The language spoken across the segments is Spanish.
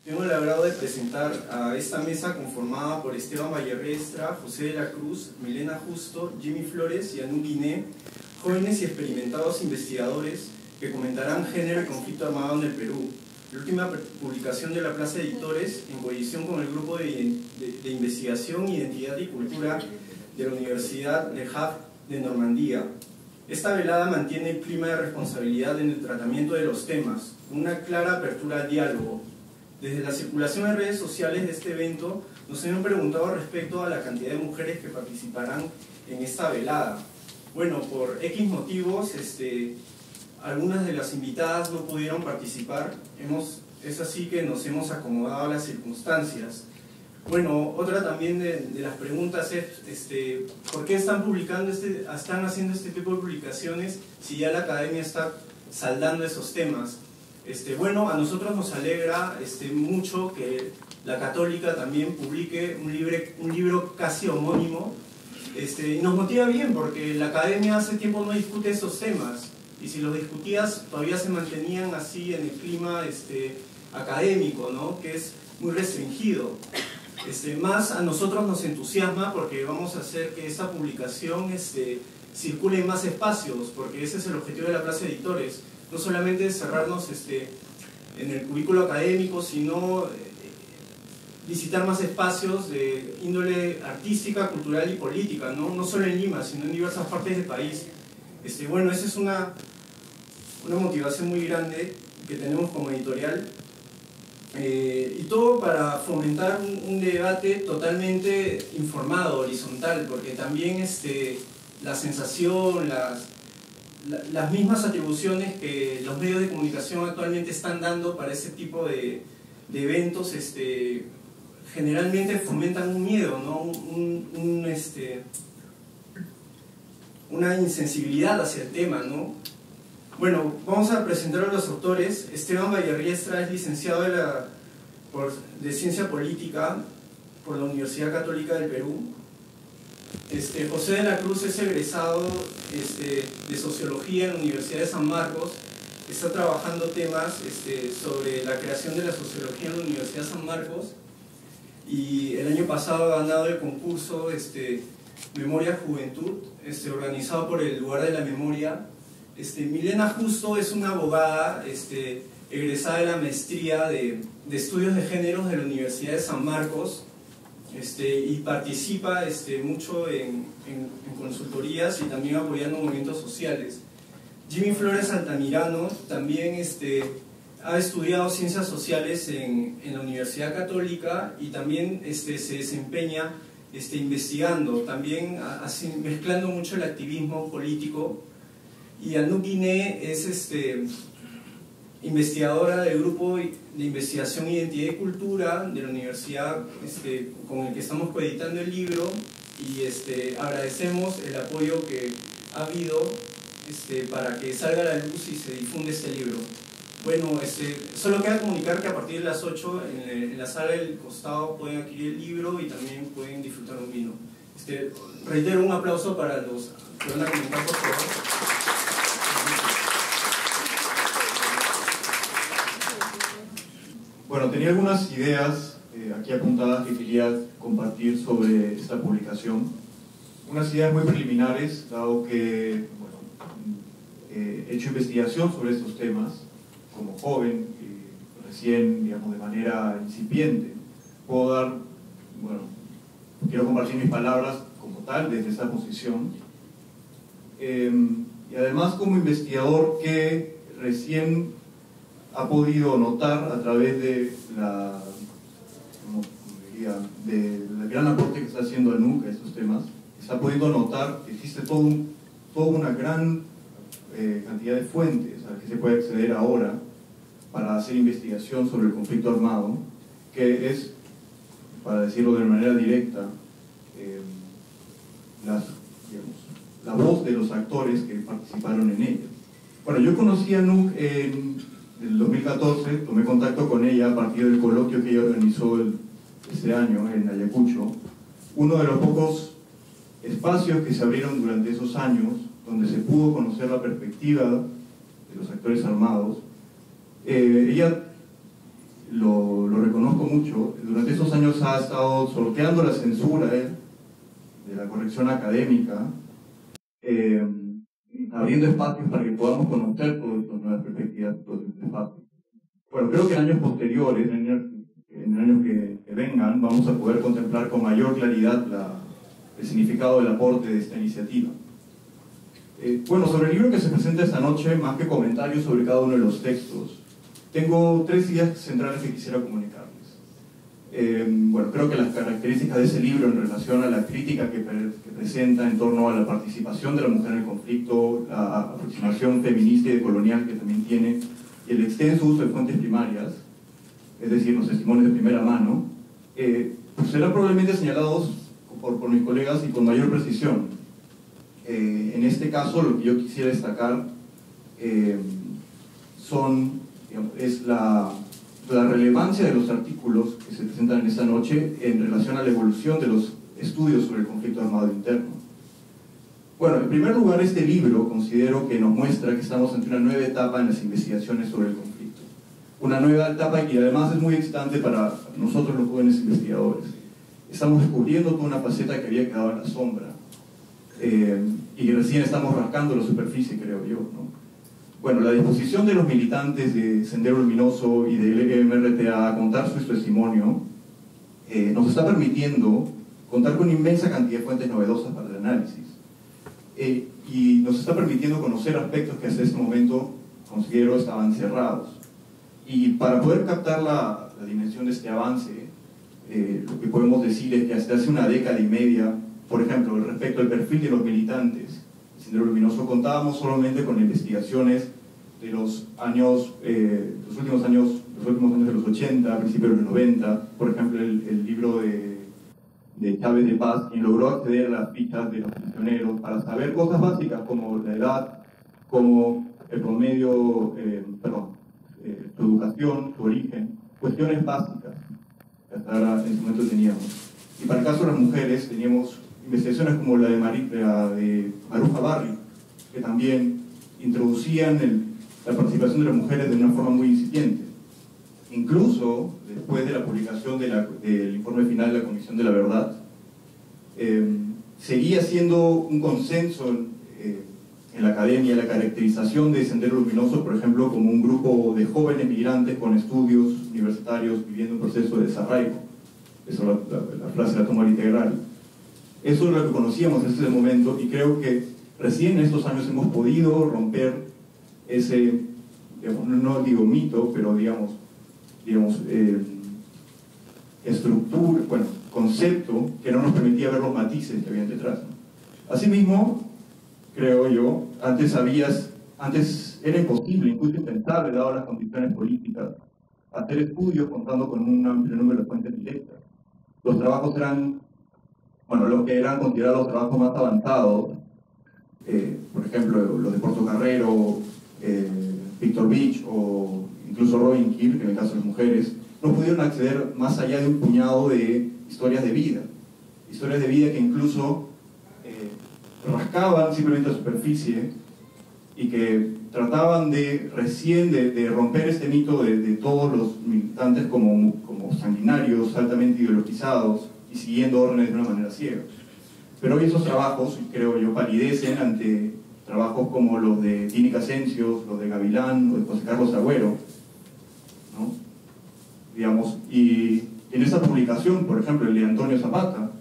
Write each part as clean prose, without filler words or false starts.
Tengo el agrado de presentar a esta mesa conformada por Esteban Vallerriestra, José de la Cruz, Milena Justo, Jimmy Flores y Anouk Guiné, jóvenes y experimentados investigadores que comentarán género y conflicto armado en el Perú. La última publicación de La Plaza Editores, en coedición con el Grupo de Investigación, Identidad y Cultura de la Universidad de Havre de Normandía. Esta velada mantiene el clima de responsabilidad en el tratamiento de los temas, con una clara apertura al diálogo. Desde la circulación en redes sociales de este evento, nos han preguntado respecto a la cantidad de mujeres que participarán en esta velada. Bueno, por X motivos, algunas de las invitadas no pudieron participar. Es así que nos hemos acomodado a las circunstancias. Bueno, otra también de las preguntas es ¿por qué están haciendo este tipo de publicaciones si ya la academia está saldando esos temas? Bueno, a nosotros nos alegra mucho que la Católica también publique un libro casi homónimo. Y nos motiva bien porque la academia hace tiempo no discute esos temas, y si los discutías todavía se mantenían así en el clima académico, ¿no? Que es muy restringido. Más a nosotros nos entusiasma porque vamos a hacer que esta publicación circule en más espacios, porque ese es el objetivo de La Plaza Editores. No solamente cerrarnos en el cubículo académico, sino visitar más espacios de índole artística, cultural y política, no solo en Lima, sino en diversas partes del país. Bueno, esa es una motivación muy grande que tenemos como editorial, y todo para fomentar un debate totalmente informado, horizontal, porque también la sensación, las mismas atribuciones que los medios de comunicación actualmente están dando para ese tipo de eventos generalmente fomentan un miedo, ¿no? Una insensibilidad hacia el tema, ¿no? Bueno, vamos a presentar a los autores. Esteban Vallerriestra es licenciado de Ciencia Política por la Universidad Católica del Perú. José de la Cruz es egresado de Sociología en la Universidad de San Marcos. Está trabajando temas sobre la creación de la sociología en la Universidad de San Marcos, y el año pasado ha ganado el concurso Memoria Juventud, organizado por el Lugar de la Memoria. Milena Justo es una abogada egresada de la maestría de Estudios de Géneros de la Universidad de San Marcos, y participa mucho en consultorías y también apoyando movimientos sociales. Jimmy Flores Altamirano también ha estudiado Ciencias Sociales en la Universidad Católica, y también se desempeña investigando, también así, mezclando mucho el activismo político. Y Anouk Guiné es investigadora del Grupo de Investigación, Identidad y Cultura de la universidad con el que estamos coeditando el libro, y agradecemos el apoyo que ha habido para que salga a la luz y se difunda este libro. Bueno, solo queda comunicar que a partir de las 8 en la sala del costado pueden adquirir el libro y también pueden disfrutar un vino. Reitero un aplauso para los que van a comentar, por favor. Bueno, tenía algunas ideas aquí apuntadas que quería compartir sobre esta publicación. Unas ideas muy preliminares, dado que he hecho investigación sobre estos temas como joven, recién, digamos, de manera incipiente. Quiero compartir mis palabras como tal, desde esa posición. Y además como investigador que recién ha podido notar a través del gran aporte que está haciendo Anouk a estos temas, está pudiendo notar que existe toda una gran cantidad de fuentes a las que se puede acceder ahora para hacer investigación sobre el conflicto armado, que es, para decirlo de manera directa, la voz de los actores que participaron en ella. Bueno, yo conocí a Anouk en el 2014, tomé contacto con ella a partir del coloquio que ella organizó este año en Ayacucho, uno de los pocos espacios que se abrieron durante esos años donde se pudo conocer la perspectiva de los actores armados. Ella lo reconoce mucho. Durante estos años ha estado sorteando la censura de la corrección académica, abriendo espacios para que podamos conocer todas estas nuevas perspectivas, todos estos espacios. Bueno, creo que en años posteriores, en años que vengan, vamos a poder contemplar con mayor claridad el significado del aporte de esta iniciativa. Bueno, sobre el libro que se presenta esta noche, más que comentarios sobre cada uno de los textos, tengo 3 ideas centrales que quisiera comunicarles. Bueno, creo que las características de ese libro en relación a la crítica que presenta en torno a la participación de la mujer en el conflicto, la aproximación feminista y decolonial que también tiene, y el extenso uso de fuentes primarias, es decir, los testimonios de primera mano, pues serán probablemente señalados por mis colegas y con mayor precisión. En este caso, lo que yo quisiera destacar es la relevancia de los artículos que se presentan en esta noche en relación a la evolución de los estudios sobre el conflicto armado interno. Bueno, en primer lugar, este libro considero que nos muestra que estamos ante una nueva etapa en las investigaciones sobre el conflicto. Una nueva etapa que además es muy excitante para nosotros los jóvenes investigadores. Estamos descubriendo toda una faceta que había quedado en la sombra y recién estamos rascando la superficie, creo yo, ¿no? Bueno, la disposición de los militantes de Sendero Luminoso y del MRTA a contar su testimonio nos está permitiendo contar con una inmensa cantidad de fuentes novedosas para el análisis y nos está permitiendo conocer aspectos que hasta este momento considero estaban cerrados. Y para poder captar la dimensión de este avance, lo que podemos decir es que hasta hace una década y media, por ejemplo, respecto al perfil de los militantes, Sendero Luminoso contábamos solamente con investigaciones de los últimos años de los 80, principios de los 90, por ejemplo el libro de Chávez de Paz, quien logró acceder a las fichas de los prisioneros para saber cosas básicas como la edad, como el promedio, su educación, su origen, cuestiones básicas que hasta ahora en ese momento teníamos. Y para el caso de las mujeres teníamos investigaciones como la de Maruja Barry, que también introducían la participación de las mujeres de una forma muy incipiente. Incluso después de la publicación del informe final de la Comisión de la Verdad, seguía siendo un consenso en la academia la caracterización de Sendero Luminoso, por ejemplo, como un grupo de jóvenes migrantes con estudios universitarios viviendo un proceso de desarraigo. Eso la frase la tomo integral. Eso es lo que conocíamos en ese momento y creo que recién en estos años hemos podido romper ese, digamos, no digo mito, pero digamos estructura, bueno, concepto que no nos permitía ver los matices que habían detrás, ¿no? Asimismo, creo yo, antes era imposible, incluso impensable, dadas las condiciones políticas, hacer estudios contando con un amplio número de fuentes directas. Los trabajos eran, bueno, los que eran considerados los trabajos más avanzados, por ejemplo, los de Portocarrero, Víctor Beach o incluso Robin Kirk, en el caso de las mujeres, no pudieron acceder más allá de un puñado de historias de vida que incluso rascaban simplemente la superficie y que trataban de romper este mito de todos los militantes como sanguinarios, altamente ideologizados y siguiendo órdenes de una manera ciega. Pero hoy esos trabajos, creo yo, palidecen ante trabajos como los de Tini Casencios, los de Gavilán o de José Carlos Agüero, ¿no? Digamos, y en esta publicación, por ejemplo, el de Antonio Zapata,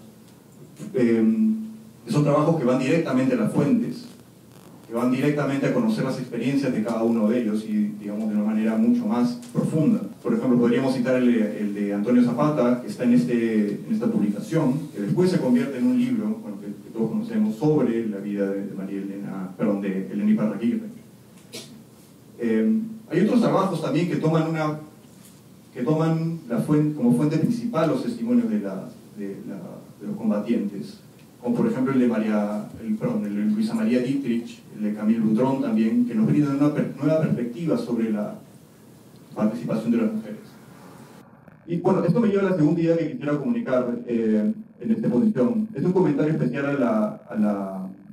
son trabajos que van directamente a las fuentes, que van directamente a conocer las experiencias de cada uno de ellos y, digamos, de una manera mucho más profunda. Por ejemplo, podríamos citar el de Antonio Zapata, que está en esta publicación, que después se convierte en un libro, bueno, que todos conocemos, sobre la vida de Elena Iparraguirre. Hay otros trabajos también que toman como fuente principal los testimonios de los combatientes, como por ejemplo el de Luisa María Dietrich, el de Camille Boudron también, que nos brindan una nueva perspectiva sobre la participación de las mujeres. Y bueno, esto me lleva a la segunda idea que quisiera comunicar en esta exposición. Es un comentario especial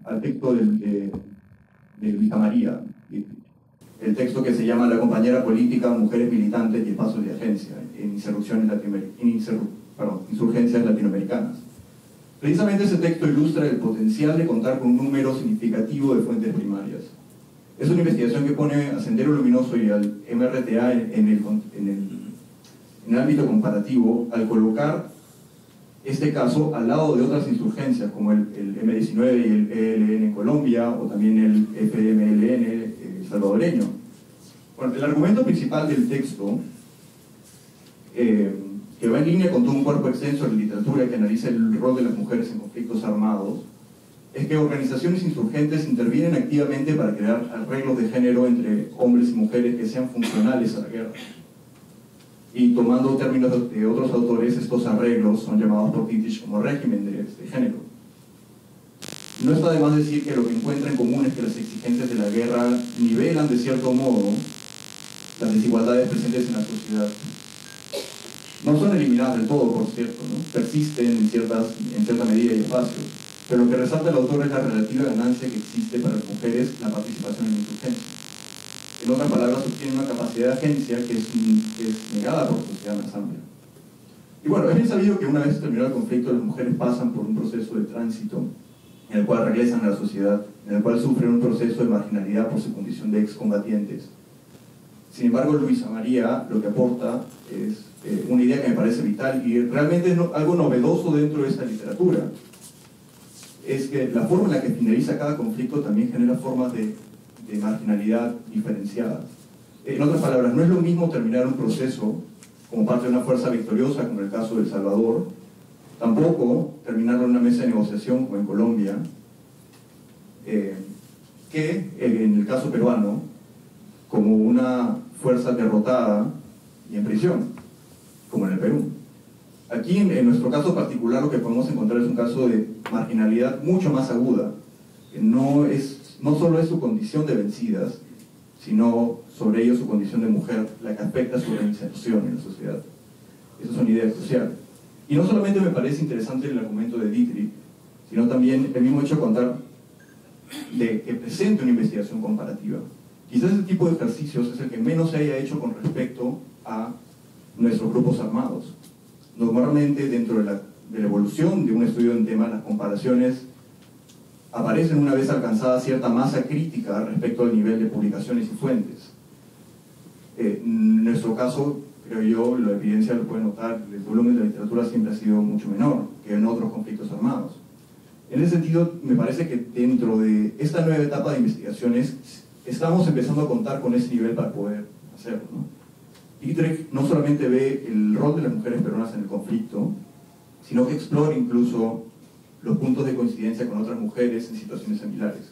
al texto de Luisa María Dietrich. el texto que se llama La compañera política, mujeres militantes y espacios de agencia en insurgencias latinoamericanas. Precisamente ese texto ilustra el potencial de contar con un número significativo de fuentes primarias. Es una investigación que pone a Sendero Luminoso y al MRTA en el ámbito comparativo al colocar este caso al lado de otras insurgencias como el M19 y el ELN en Colombia o también el FMLN salvadoreño. Bueno, el argumento principal del texto, que va en línea con todo un cuerpo extenso de literatura que analiza el rol de las mujeres en conflictos armados, es que organizaciones insurgentes intervienen activamente para crear arreglos de género entre hombres y mujeres que sean funcionales a la guerra. Y tomando términos de otros autores, estos arreglos son llamados por Dietrich como régimen de género. No está de más decir que lo que encuentra en común es que las exigencias de la guerra nivelan de cierto modo las desigualdades presentes en la sociedad. No son eliminadas del todo, por cierto, ¿no? Persisten en cierta medida y espacios, pero lo que resalta el autor es la relativa ganancia que existe para las mujeres la participación en la insurgencia. En otras palabras, obtienen una capacidad de agencia que es negada por la sociedad más amplia. Y bueno, es bien sabido que una vez terminado el conflicto, las mujeres pasan por un proceso de tránsito en el cual regresan a la sociedad, en el cual sufren un proceso de marginalidad por su condición de excombatientes. Sin embargo, Luisa María lo que aporta es una idea que me parece vital y realmente algo novedoso dentro de esta literatura. Es que la forma en la que finaliza cada conflicto también genera formas de marginalidad diferenciadas. En otras palabras, no es lo mismo terminar un proceso como parte de una fuerza victoriosa, como en el caso de El Salvador, tampoco terminarlo en una mesa de negociación, como en Colombia, que en el caso peruano, como una fuerza derrotada y en prisión, como en el Perú. Aquí, en nuestro caso particular, lo que podemos encontrar es un caso de marginalidad mucho más aguda, que no solo es su condición de vencidas, sino sobre ello su condición de mujer, la que afecta su reinserción en la sociedad. Esa es una idea crucial. Y no solamente me parece interesante el argumento de Dietrich, sino también el mismo hecho de contar que presente una investigación comparativa. Quizás ese tipo de ejercicios es el que menos se haya hecho con respecto a nuestros grupos armados. Normalmente, dentro de la evolución de un estudio en tema, las comparaciones aparecen una vez alcanzada cierta masa crítica respecto al nivel de publicaciones y fuentes. En nuestro caso, creo yo, la evidencia lo puede notar, el volumen de la literatura siempre ha sido mucho menor que en otros conflictos armados. En ese sentido, me parece que dentro de esta nueva etapa de investigaciones estamos empezando a contar con ese nivel para poder hacerlo, ¿no? Dietrich no solamente ve el rol de las mujeres peruanas en el conflicto, sino que explora incluso los puntos de coincidencia con otras mujeres en situaciones similares.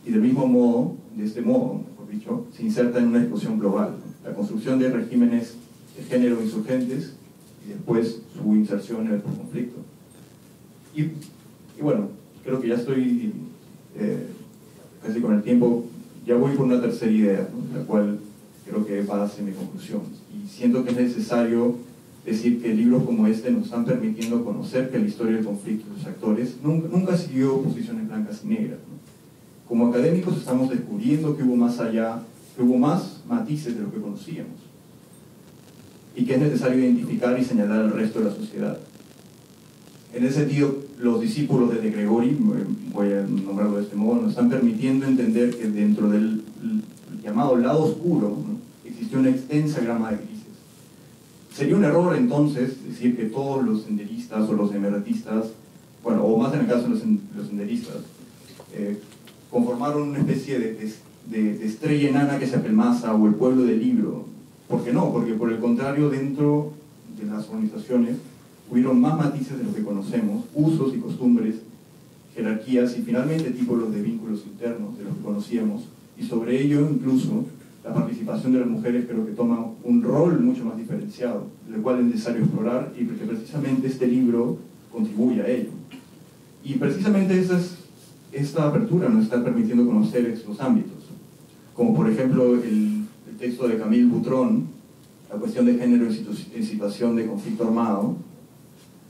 Y del mismo modo, de este modo, mejor dicho, se inserta en una discusión global, ¿no? La construcción de regímenes de género insurgentes y después su inserción en el conflicto. Y bueno, creo que ya estoy casi con el tiempo, ya voy por una tercera idea, ¿no? La cual creo que va a ser mi conclusión. Y siento que es necesario decir que libros como este nos están permitiendo conocer que la historia del conflicto de los actores nunca siguió posiciones blancas y negras, ¿no? Como académicos estamos descubriendo que hubo más allá, que hubo más matices de lo que conocíamos y que es necesario identificar y señalar al resto de la sociedad. En ese sentido, los discípulos de Gregori, voy a nombrarlo de este modo, nos están permitiendo entender que dentro del llamado lado oscuro, ¿no?, existió una extensa gama de grises. Sería un error entonces decir que todos los senderistas o los emergentistas, bueno, o más en el caso de los senderistas, conformaron una especie de estrella enana que se apelmaza o el pueblo del libro. ¿Por qué no? Porque por el contrario, dentro de las organizaciones hubieron más matices de lo que conocemos, usos y costumbres, jerarquías y finalmente tipos de vínculos internos de los que conocíamos, y sobre ello incluso la participación de las mujeres creo que toma un rol mucho más diferenciado, el cual es necesario explorar y porque precisamente este libro contribuye a ello. Y precisamente esta apertura nos está permitiendo conocer estos ámbitos, como por ejemplo el texto de Camille Boutron, la cuestión de género en situación de conflicto armado,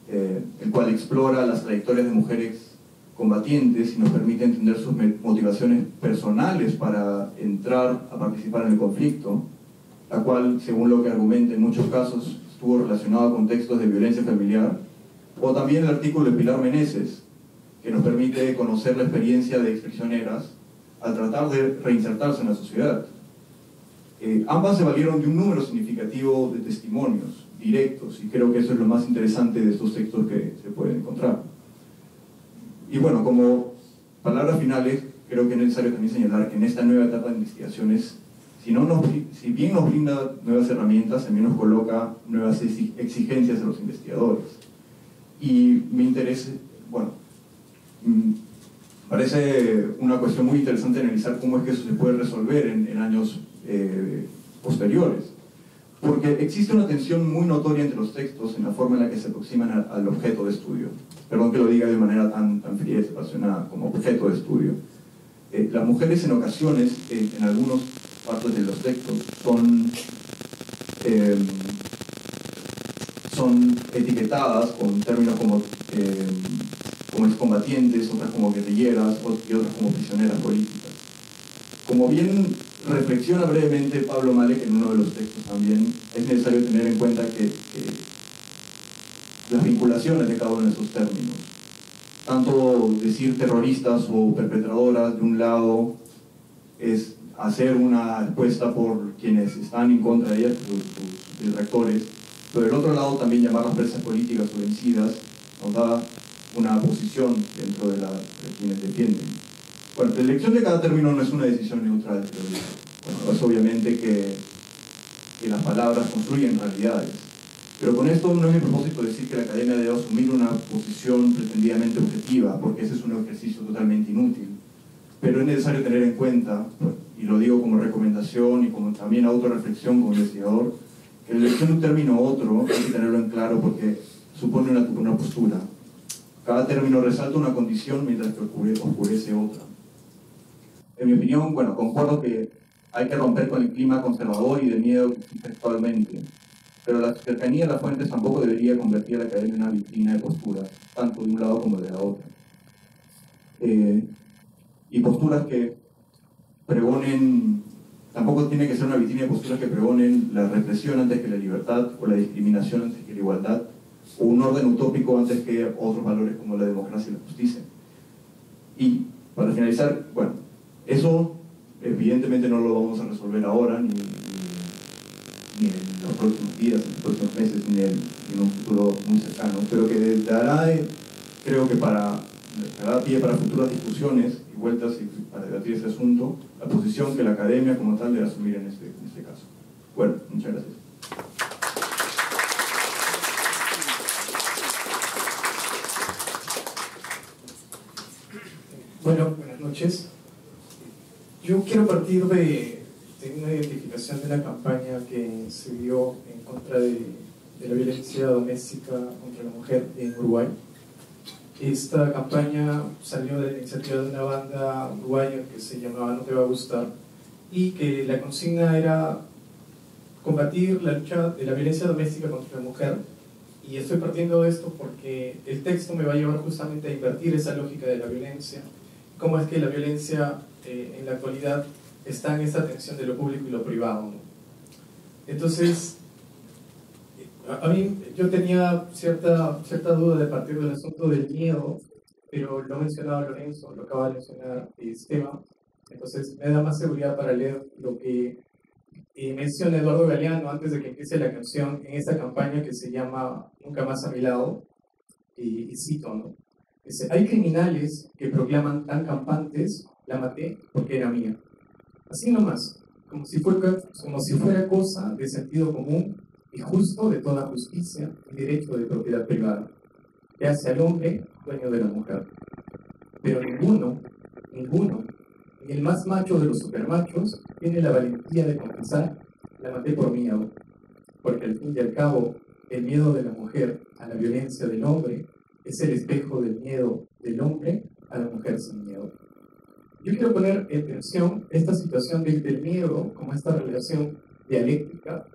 el cual explora las trayectorias de mujeres combatientes y nos permite entender sus motivaciones personales para entrar a participar en el conflicto, la cual, según lo que argumenta en muchos casos, estuvo relacionado a contextos de violencia familiar, o también el artículo de Pilar Meneses, que nos permite conocer la experiencia de exprisioneras al tratar de reinsertarse en la sociedad. Ambas se valieron de un número significativo de testimonios directos, y creo que eso es lo más interesante de estos textos que se pueden encontrar. Y bueno, como palabras finales, creo que es necesario también señalar que en esta nueva etapa de investigaciones, si bien nos brinda nuevas herramientas, también nos coloca nuevas exigencias a los investigadores. Y me interesa, bueno, parece una cuestión muy interesante analizar cómo es que eso se puede resolver en años posteriores. Porque existe una tensión muy notoria entre los textos en la forma en la que se aproximan al objeto de estudio. Perdón que lo diga de manera tan fría y apasionada, como objeto de estudio. Las mujeres en ocasiones, en algunas partes de los textos, son etiquetadas con términos como excombatientes, otras como guerrilleras y otras como prisioneras políticas. Como bien reflexiona brevemente Pablo Malek en uno de los textos también, es necesario tener en cuenta que las vinculaciones de cada uno de esos términos, tanto decir terroristas o perpetradoras de un lado es hacer una respuesta por quienes están en contra de ellas, sus detractores, pero del otro lado también llamarlas presas políticas o vencidas nos da una posición dentro de quienes defienden. Bueno, la elección de cada término no es una decisión neutral, pero bueno, es obviamente que las palabras construyen realidades. Pero con esto no es mi propósito decir que la academia debe asumir una posición pretendidamente objetiva, porque ese es un ejercicio totalmente inútil. Pero es necesario tener en cuenta, y lo digo como recomendación y como también autorreflexión como investigador, que la elección de un término u otro hay que tenerlo en claro porque supone una postura. Cada término resalta una condición mientras que oscurece otra. En mi opinión, bueno, concuerdo que hay que romper con el clima conservador y de miedo que existe actualmente, pero la cercanía a las fuentes tampoco debería convertir a la academia en una vitrina de posturas, tanto de un lado como de la otra. Y posturas que pregonen, tampoco tiene que ser una vitrina de posturas que pregonen la represión antes que la libertad, o la discriminación antes que la igualdad, o un orden utópico antes que otros valores como la democracia y la justicia. Y para finalizar, bueno, eso evidentemente no lo vamos a resolver ahora, ni en los próximos días, en los próximos meses, ni en un futuro muy cercano, pero que dará, creo que dará pie para futuras discusiones y vueltas para debatir ese asunto, la posición que la academia como tal debe asumir en este caso. Bueno, muchas gracias. Bueno, buenas noches. Yo quiero partir de una identificación de una campaña que se dio en contra de la violencia doméstica contra la mujer en Uruguay. Esta campaña salió de la iniciativa de una banda uruguaya que se llamaba No Te Va a Gustar, y que la consigna era combatir la lucha de la violencia doméstica contra la mujer. Y estoy partiendo de esto porque el texto me va a llevar justamente a invertir esa lógica de la violencia. Cómo es que la violencia en la actualidad está en esta tensión de lo público y lo privado, ¿no? Entonces, a mí yo tenía cierta duda de partir del asunto del miedo, pero lo ha mencionado Lorenzo, lo acaba de mencionar Esteban, entonces me da más seguridad para leer lo que menciona Eduardo Galeano antes de que empiece la canción en esta campaña que se llama Nunca Más a Mi Lado, y cito, ¿no? Dice: hay criminales que proclaman tan campantes, la maté porque era mía. Así nomás, como si fuera cosa de sentido común y justo de toda justicia y derecho de propiedad privada, que hace al hombre dueño de la mujer. Pero ninguno, ni el más macho de los supermachos, tiene la valentía de confesar: la maté por miedo, porque al fin y al cabo, el miedo de la mujer a la violencia del hombre es el espejo del miedo del hombre a la mujer sin miedo. Yo quiero poner en tensión esta situación del miedo como esta relación dialéctica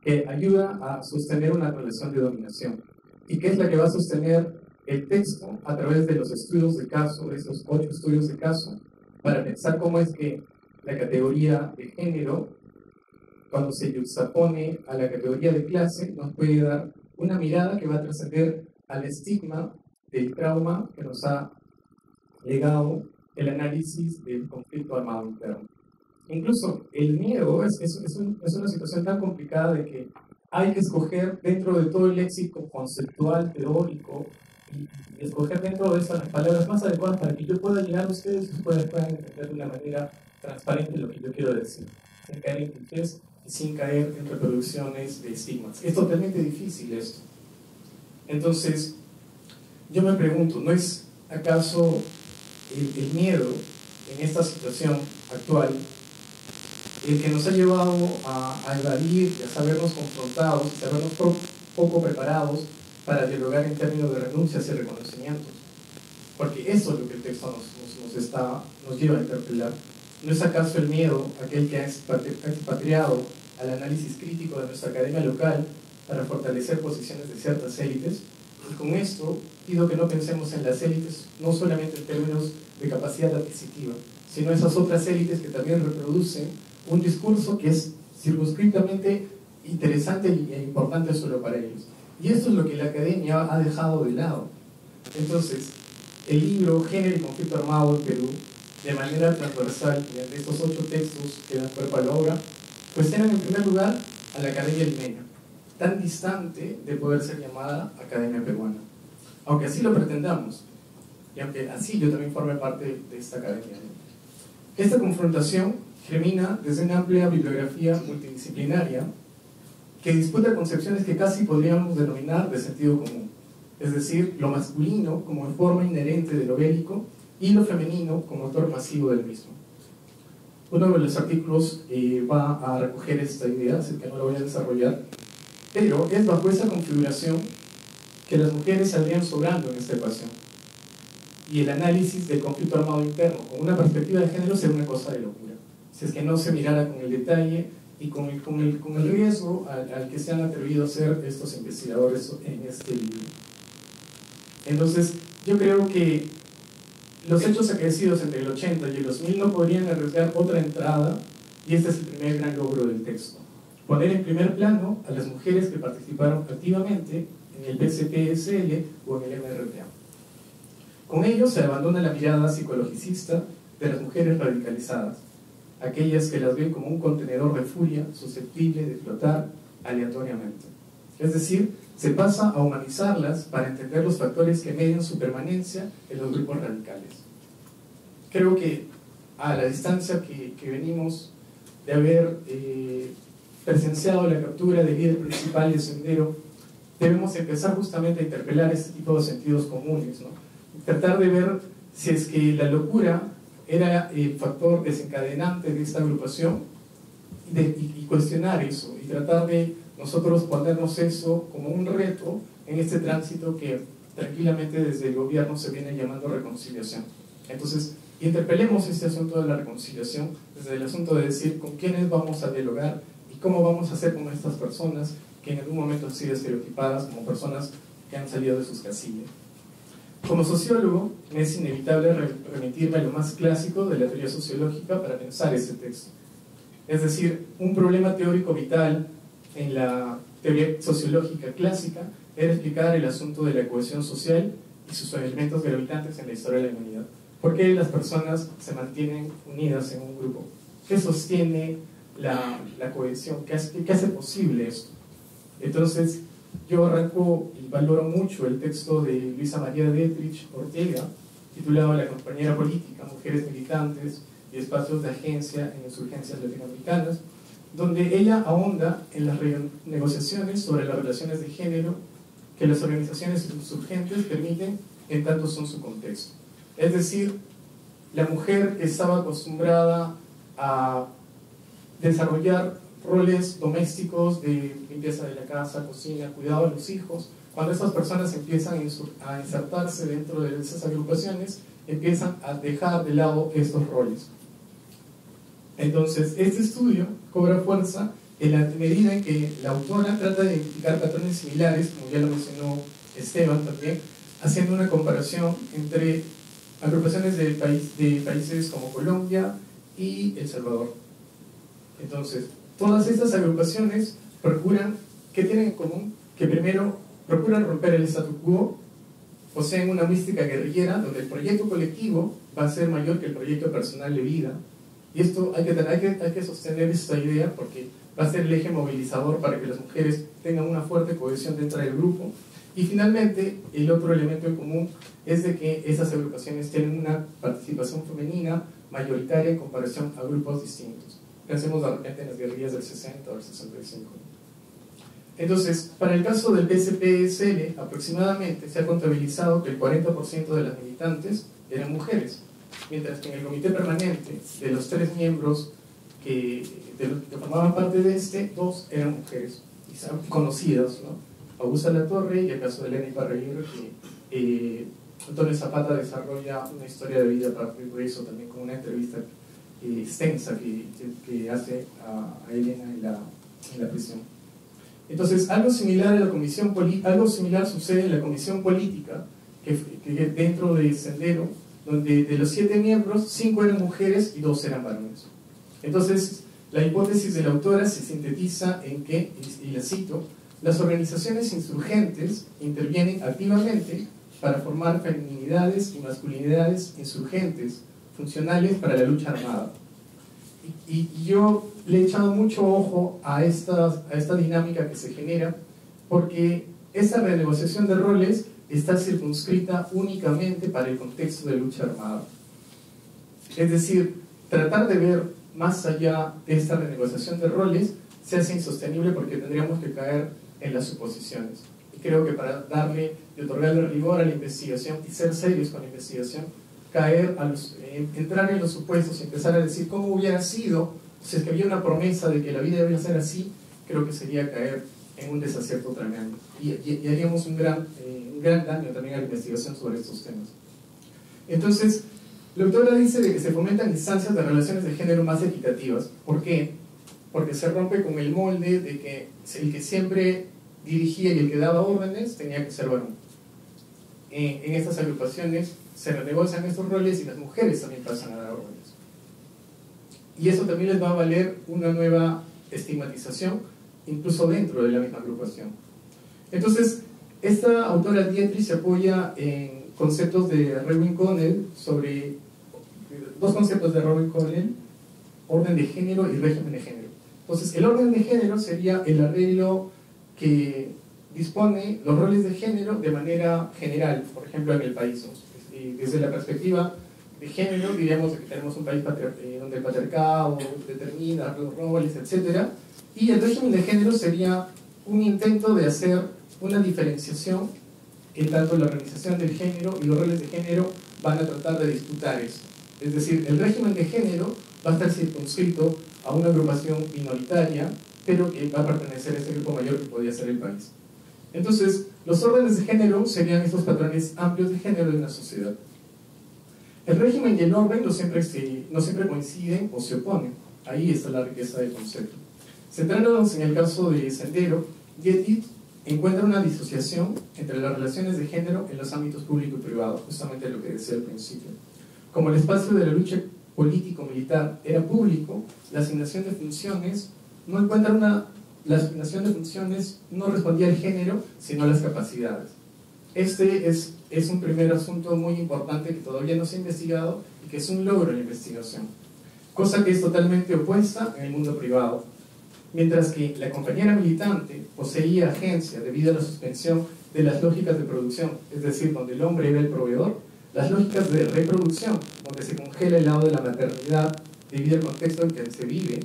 que ayuda a sostener una relación de dominación y que es la que va a sostener el texto a través de los estudios de caso, de esos 8 estudios de caso, para pensar cómo es que la categoría de género, cuando se juxtapone a la categoría de clase, nos puede dar una mirada que va a trascender al estigma del trauma que nos ha legado el análisis del conflicto armado interno. Incluso el miedo es una situación tan complicada de que hay que escoger dentro de todo el léxico conceptual, teórico, y escoger dentro de esas las palabras más adecuadas para que yo pueda llegar a ustedes y ustedes puedan entender de una manera transparente lo que yo quiero decir, sin caer en clichés y sin caer en reproducciones de estigmas. Es totalmente difícil esto. Entonces, yo me pregunto, ¿no es acaso el miedo en esta situación actual el que nos ha llevado a evadir, a sabernos confrontados, a sabernos poco preparados para dialogar en términos de renuncias y reconocimientos? Porque eso es lo que el texto nos lleva a interpelar. ¿No es acaso el miedo aquel que ha expatriado al análisis crítico de nuestra academia local para fortalecer posiciones de ciertas élites? Y con esto pido que no pensemos en las élites no solamente en términos de capacidad adquisitiva, sino esas otras élites que también reproducen un discurso que es circunscriptamente interesante e importante solo para ellos. Y esto es lo que la academia ha dejado de lado. Entonces, el libro Género y Conflicto Armado en Perú, de manera transversal, mediante estos 8 textos que dan cuerpo a la obra, cuestionan en primer lugar a la academia limeña, tan distante de poder ser llamada academia peruana. Aunque así lo pretendamos, y aunque así yo también forme parte de esta academia. Esta confrontación germina desde una amplia bibliografía multidisciplinaria que disputa concepciones que casi podríamos denominar de sentido común, es decir, lo masculino como forma inherente de lo bélico y lo femenino como autor pasivo del mismo. Uno de los artículos va a recoger esta idea, así que no lo voy a desarrollar, pero es bajo esa configuración que las mujeres saldrían sobrando en esta ecuación. Y el análisis del conflicto armado interno con una perspectiva de género sería una cosa de locura, si es que no se mirara con el detalle y con el riesgo al que se han atrevido a hacer estos investigadores en este libro. Entonces, yo creo que los hechos acaecidos entre el 80 y el 2000 no podrían arriesgar otra entrada, y este es el primer gran logro del texto: poner en primer plano a las mujeres que participaron activamente en el PCPSL o en el MRTA. Con ello se abandona la mirada psicologicista de las mujeres radicalizadas, aquellas que las ven como un contenedor de furia susceptible de flotar aleatoriamente. Es decir, se pasa a humanizarlas para entender los factores que median su permanencia en los grupos radicales. Creo que a la distancia que venimos de haber presenciado la captura del líder principal de Sendero, debemos empezar justamente a interpelar este tipo de sentidos comunes, ¿no? Tratar de ver si es que la locura era el factor desencadenante de esta agrupación y cuestionar eso, y tratar de nosotros ponernos eso como un reto en este tránsito que tranquilamente desde el gobierno se viene llamando reconciliación. Entonces, interpelemos este asunto de la reconciliación desde el asunto de decir con quiénes vamos a dialogar y cómo vamos a hacer con estas personas que en algún momento han sido estereotipadas como personas que han salido de sus casillas. Como sociólogo, me es inevitable remitirme a lo más clásico de la teoría sociológica para pensar ese texto. Es decir, un problema teórico vital en la teoría sociológica clásica era explicar el asunto de la cohesión social y sus elementos gravitantes en la historia de la humanidad. ¿Por qué las personas se mantienen unidas en un grupo? ¿Qué sostiene la cohesión? ¿Qué hace posible esto? Entonces, yo arranco y valoro mucho el texto de Luisa María Dietrich Ortega, titulado La compañera política, mujeres militantes y espacios de agencia en insurgencias latinoamericanas, donde ella ahonda en las negociaciones sobre las relaciones de género que las organizaciones insurgentes permiten en tanto son su contexto. Es decir, la mujer que estaba acostumbrada a desarrollar roles domésticos de limpieza de la casa, cocina, cuidado de los hijos, cuando estas personas empiezan a insertarse dentro de esas agrupaciones, empiezan a dejar de lado estos roles. Entonces, este estudio cobra fuerza en la medida en que la autora trata de identificar patrones similares, como ya lo mencionó Esteban también, haciendo una comparación entre agrupaciones de países como Colombia y El Salvador. Entonces, todas estas agrupaciones procuran, ¿qué tienen en común? Que primero procuran romper el statu quo, poseen una mística guerrillera donde el proyecto colectivo va a ser mayor que el proyecto personal de vida. Y esto hay que sostener esta idea porque va a ser el eje movilizador para que las mujeres tengan una fuerte cohesión dentro del grupo. Y finalmente, el otro elemento en común es de que esas agrupaciones tienen una participación femenina mayoritaria en comparación a grupos distintos. Pensemos de repente en las guerrillas del 60 o del 65. Entonces, para el caso del PSPSL, aproximadamente se ha contabilizado que el 40% de las militantes eran mujeres, mientras que en el comité permanente, de los 3 miembros que formaban parte de este, 2 eran mujeres, y conocidas, ¿no? Augusta Latorre y el caso de Elena Iparraguirre, que Antonio Zapata desarrolla una historia de vida a partir de eso, también con una entrevista extensa que hace a Elena en la prisión. Entonces, algo similar sucede en la comisión política, que dentro de Sendero, donde de los 7 miembros, 5 eran mujeres y 2 eran varones. Entonces, la hipótesis de la autora se sintetiza en que, y la cito, las organizaciones insurgentes intervienen activamente para formar feminidades y masculinidades insurgentes, funcionales para la lucha armada. Y yo le he echado mucho ojo a esta dinámica que se genera, porque esta renegociación de roles está circunscrita únicamente para el contexto de lucha armada. Es decir, tratar de ver más allá de esta renegociación de roles se hace insostenible porque tendríamos que caer en las suposiciones. Y creo que para otorgarle rigor a la investigación y ser serios con la investigación, entrar en los supuestos y empezar a decir cómo hubiera sido, si es que había una promesa de que la vida debía ser así, creo que sería caer en un desacierto tremendo. Y haríamos un gran daño también a la investigación sobre estos temas. Entonces, la autora dice de que se fomentan instancias de relaciones de género más equitativas. ¿Por qué? Porque se rompe con el molde de que el que siempre dirigía y el que daba órdenes tenía que ser varón. En estas agrupaciones se renegocian estos roles y las mujeres también pasan a dar órdenes. Y eso también les va a valer una nueva estigmatización, incluso dentro de la misma agrupación. Entonces, esta autora Dietrich se apoya en conceptos de Reuben Connell sobre 2 conceptos de Reuben Connell: orden de género y régimen de género. Entonces, el orden de género sería el arreglo que dispone los roles de género de manera general, por ejemplo, en el país. Y desde la perspectiva de género, diríamos que tenemos un país donde el patriarcado determina los roles, etc. Y el régimen de género sería un intento de hacer una diferenciación en tanto la organización del género y los roles de género van a tratar de disputar eso. Es decir, el régimen de género va a estar circunscrito a una agrupación minoritaria, pero que va a pertenecer a ese grupo mayor que podría ser el país. Entonces, los órdenes de género serían estos patrones amplios de género de una sociedad. El régimen y el orden no siempre coinciden o se oponen. Ahí está la riqueza del concepto. Centrándonos en el caso de Sendero, Dietrich encuentra una disociación entre las relaciones de género en los ámbitos público y privado, justamente lo que decía al principio. Como el espacio de la lucha político-militar era público, la asignación de funciones la asignación de funciones no respondía al género, sino a las capacidades. Este es un primer asunto muy importante que todavía no se ha investigado y que es un logro en la investigación, cosa que es totalmente opuesta en el mundo privado. Mientras que la compañera militante poseía agencia debido a la suspensión de las lógicas de producción, es decir, donde el hombre era el proveedor, las lógicas de reproducción, donde se congela el lado de la maternidad debido al contexto en que se vive.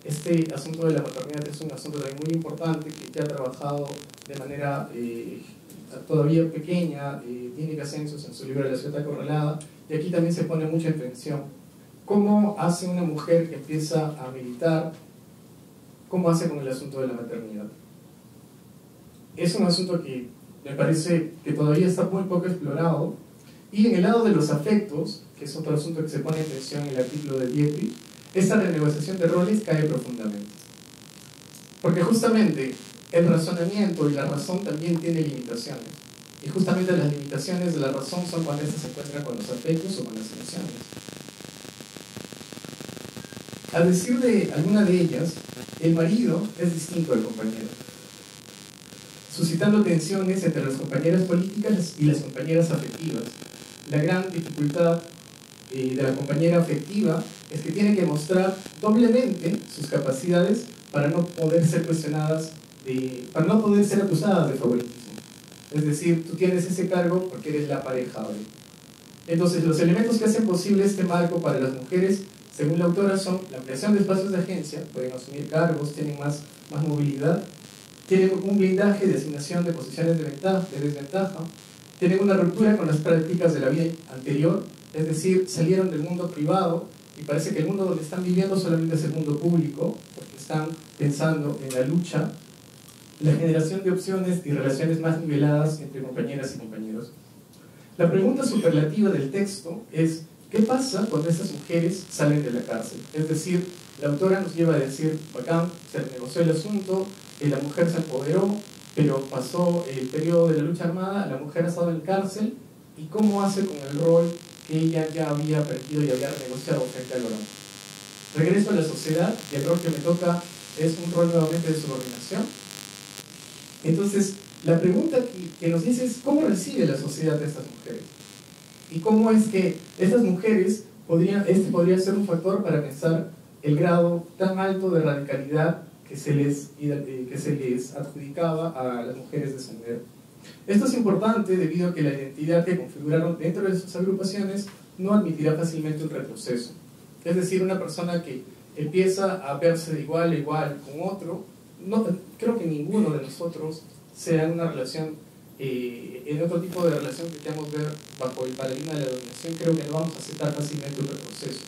Este asunto de la maternidad es un asunto también muy importante que ya ha trabajado de manera todavía pequeña, tiene Ascensos en su libro de La ciudad acorralada, y aquí también se pone mucha atención. ¿Cómo hace una mujer que empieza a militar? ¿Cómo hace con el asunto de la maternidad? Es un asunto que me parece que todavía está muy poco explorado. Y en el lado de los afectos, que es otro asunto que se pone en atención en el artículo de Dietrich, esta renegociación de roles cae profundamente. Porque justamente el razonamiento y la razón también tienen limitaciones. Y justamente las limitaciones de la razón son cuando ésta se encuentra con los afectos o con las emociones. A decir de alguna de ellas, el marido es distinto del compañero, suscitando tensiones entre las compañeras políticas y las compañeras afectivas. La gran dificultad de la compañera afectiva es que tiene que mostrar doblemente sus capacidades para no poder ser cuestionadas, para no poder ser acusadas de favoritismo. Es decir, tú tienes ese cargo porque eres la pareja hoy. Entonces, los elementos que hacen posible este marco para las mujeres, según la autora, son la ampliación de espacios de agencia, pueden asumir cargos, tienen más movilidad, tienen un blindaje de asignación de posiciones de desventaja, tienen una ruptura con las prácticas de la vida anterior, es decir, salieron del mundo privado y parece que el mundo donde están viviendo solamente es el mundo público, porque están pensando en la lucha, la generación de opciones y relaciones más niveladas entre compañeras y compañeros. La pregunta superlativa del texto es: ¿qué pasa cuando estas mujeres salen de la cárcel? Es decir, la autora nos lleva a decir, bacán, se negoció el asunto, la mujer se empoderó, pero pasó el periodo de la lucha armada, la mujer ha estado en cárcel, ¿y cómo hace con el rol que ella ya había perdido y había negociado frente al varón? Regreso a la sociedad y el rol que me toca es un rol nuevamente de subordinación. Entonces, la pregunta que nos dice es: ¿cómo recibe la sociedad de estas mujeres? ¿Y cómo es que estas mujeres podría ser un factor para pensar el grado tan alto de radicalidad que se les adjudicaba a las mujeres de Sendero? Esto es importante debido a que la identidad que configuraron dentro de sus agrupaciones no admitirá fácilmente un retroceso. Es decir, una persona que empieza a verse de igual a igual con otro, no, creo que ninguno de nosotros sea en una relación, en otro tipo de relación que queramos ver bajo el paradigma de la dominación, creo que no vamos a aceptar fácilmente un retroceso.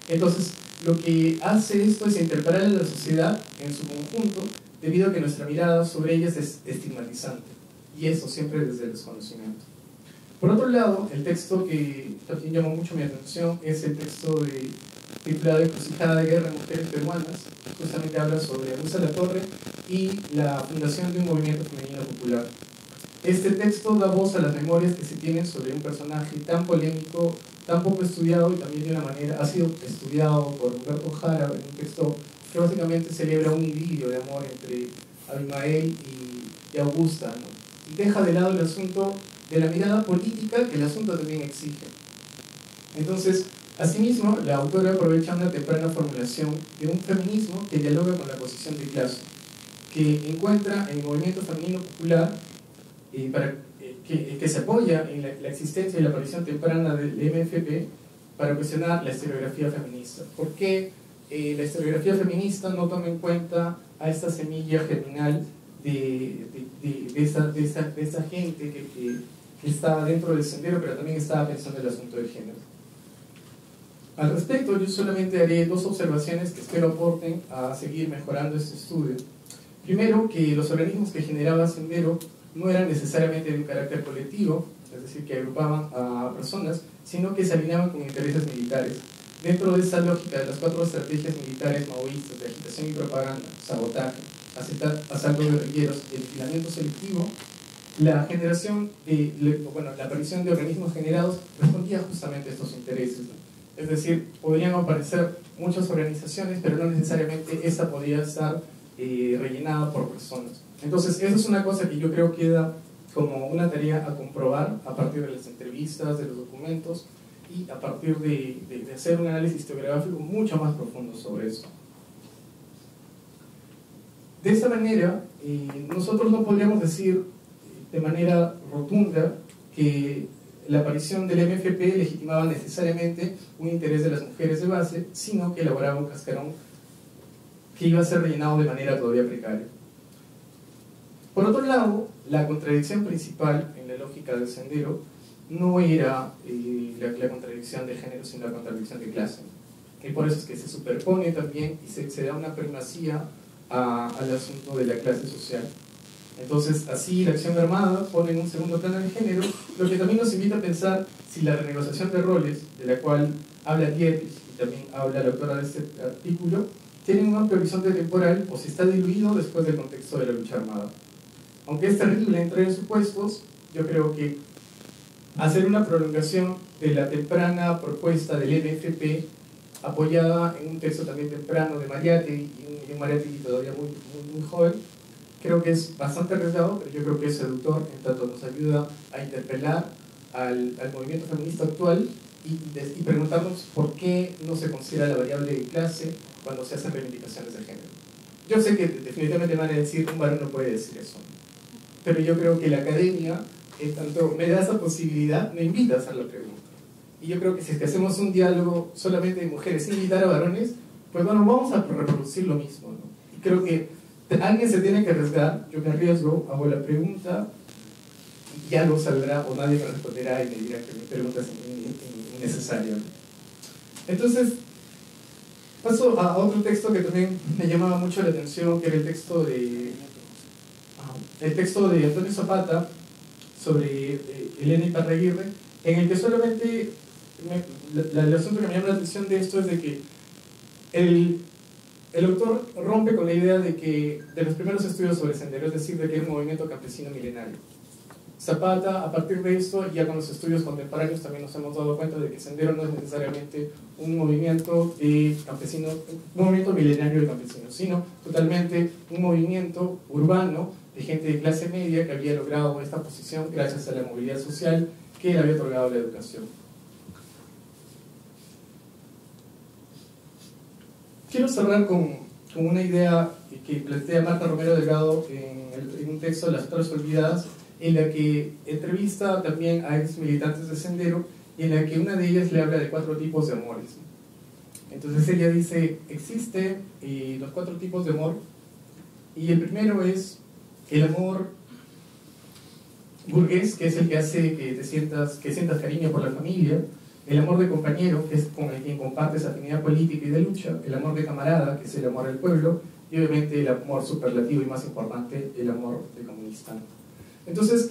Entonces, lo que hace esto es interpelar a la sociedad en su conjunto, debido a que nuestra mirada sobre ellas es estigmatizante, y eso siempre desde el desconocimiento. Por otro lado, el texto que también llamó mucho mi atención es el texto titulado Encrucijada de Guerra en Mujeres Peruanas. Justamente habla sobre Rosa Latorre y la fundación de un movimiento femenino popular. Este texto da voz a las memorias que se tienen sobre un personaje tan polémico, tan poco estudiado, y también de una manera ha sido estudiado por Humberto Jara en un texto que básicamente celebra un idilio de amor entre Abimael y Augusta, ¿no? Y deja de lado el asunto de la mirada política que el asunto también exige. Entonces, asimismo, la autora aprovecha una temprana formulación de un feminismo que dialoga con la posición de clase, que encuentra en el movimiento femenino popular que se apoya en la existencia y la aparición temprana del MFP para cuestionar la historiografía feminista. ¿Por qué la historiografía feminista no toma en cuenta a esta semilla germinal de esta gente que está dentro del sendero, pero también estaba pensando en el asunto del género? Al respecto, yo solamente haré dos observaciones que espero aporten a seguir mejorando este estudio. Primero, que los organismos que generaba Sendero no eran necesariamente de un carácter colectivo, es decir, que agrupaban a personas, sino que se alineaban con intereses militares. Dentro de esa lógica de las 4 estrategias militares maoístas de agitación y propaganda, sabotaje, asalto de guerrilleros y aniquilamiento selectivo, la generación, la aparición de organismos generados respondía justamente a estos intereses, ¿no? Es decir, podrían aparecer muchas organizaciones, pero no necesariamente esta podría estar rellenada por personas. Entonces, esa es una cosa que yo creo queda como una tarea a comprobar a partir de las entrevistas, de los documentos, y a partir de hacer un análisis historiográfico mucho más profundo sobre eso. De esta manera, nosotros no podríamos decir de manera rotunda que la aparición del MFP legitimaba necesariamente un interés de las mujeres de base, sino que elaboraba un cascarón que iba a ser rellenado de manera todavía precaria. Por otro lado, la contradicción principal en la lógica del sendero no era la contradicción de género, sino la contradicción de clase. Y por eso es que se superpone también y se da una primacía al asunto de la clase social. Entonces, así la acción armada pone en un segundo plano el género, lo que también nos invita a pensar si la renegociación de roles, de la cual habla Dietrich y también habla la autora de este artículo, tiene un amplio horizonte temporal o si está diluido después del contexto de la lucha armada. Aunque es terrible entrar en supuestos, Yo creo que hacer una prolongación de la temprana propuesta del NFP, apoyada en un texto también temprano de Mariátegui, y un Mariátegui todavía muy joven, creo que es bastante arriesgado, pero yo creo que es seductor, en tanto nos ayuda a interpelar al movimiento feminista actual y preguntarnos por qué no se considera la variable de clase cuando se hacen reivindicaciones de género. Yo sé que definitivamente van a decir un varón no puede decir eso, pero yo creo que la academia, en tanto me da esa posibilidad, me invita a hacer la pregunta. Y yo creo que si es que hacemos un diálogo solamente de mujeres sin invitar a varones, pues bueno, vamos a reproducir lo mismo, ¿no? Y creo que alguien se tiene que arriesgar, yo me arriesgo, hago la pregunta, y algo saldrá o nadie me responderá y me dirá que mi pregunta es innecesaria. Entonces, paso a otro texto que también me llamaba mucho la atención, que era el texto de Antonio Zapata sobre Elena Iparraguirre, en el que solamente el asunto que me llama la atención de esto es de que el autor rompe con la idea de los primeros estudios sobre Sendero, es decir, de que era un movimiento campesino milenario. Zapata, a partir de esto, ya con los estudios contemporáneos también nos hemos dado cuenta de que Sendero no es necesariamente un movimiento campesino, un movimiento milenario de campesinos, sino totalmente un movimiento urbano de gente de clase media que había logrado esta posición gracias a la movilidad social que le había otorgado la educación. Quiero cerrar con una idea que plantea Marta Romero Delgado en un texto, Las otras olvidadas, en la que entrevista también a ex militantes de Sendero y en la que una de ellas le habla de 4 tipos de amores. Entonces ella dice, existen los 4 tipos de amor, y el primero es el amor burgués, que es el que hace que sientas cariño por la familia; el amor de compañero, que es con el quien compartes afinidad política y de lucha; el amor de camarada, que es el amor al pueblo; y obviamente el amor superlativo y más importante, el amor de comunista. Entonces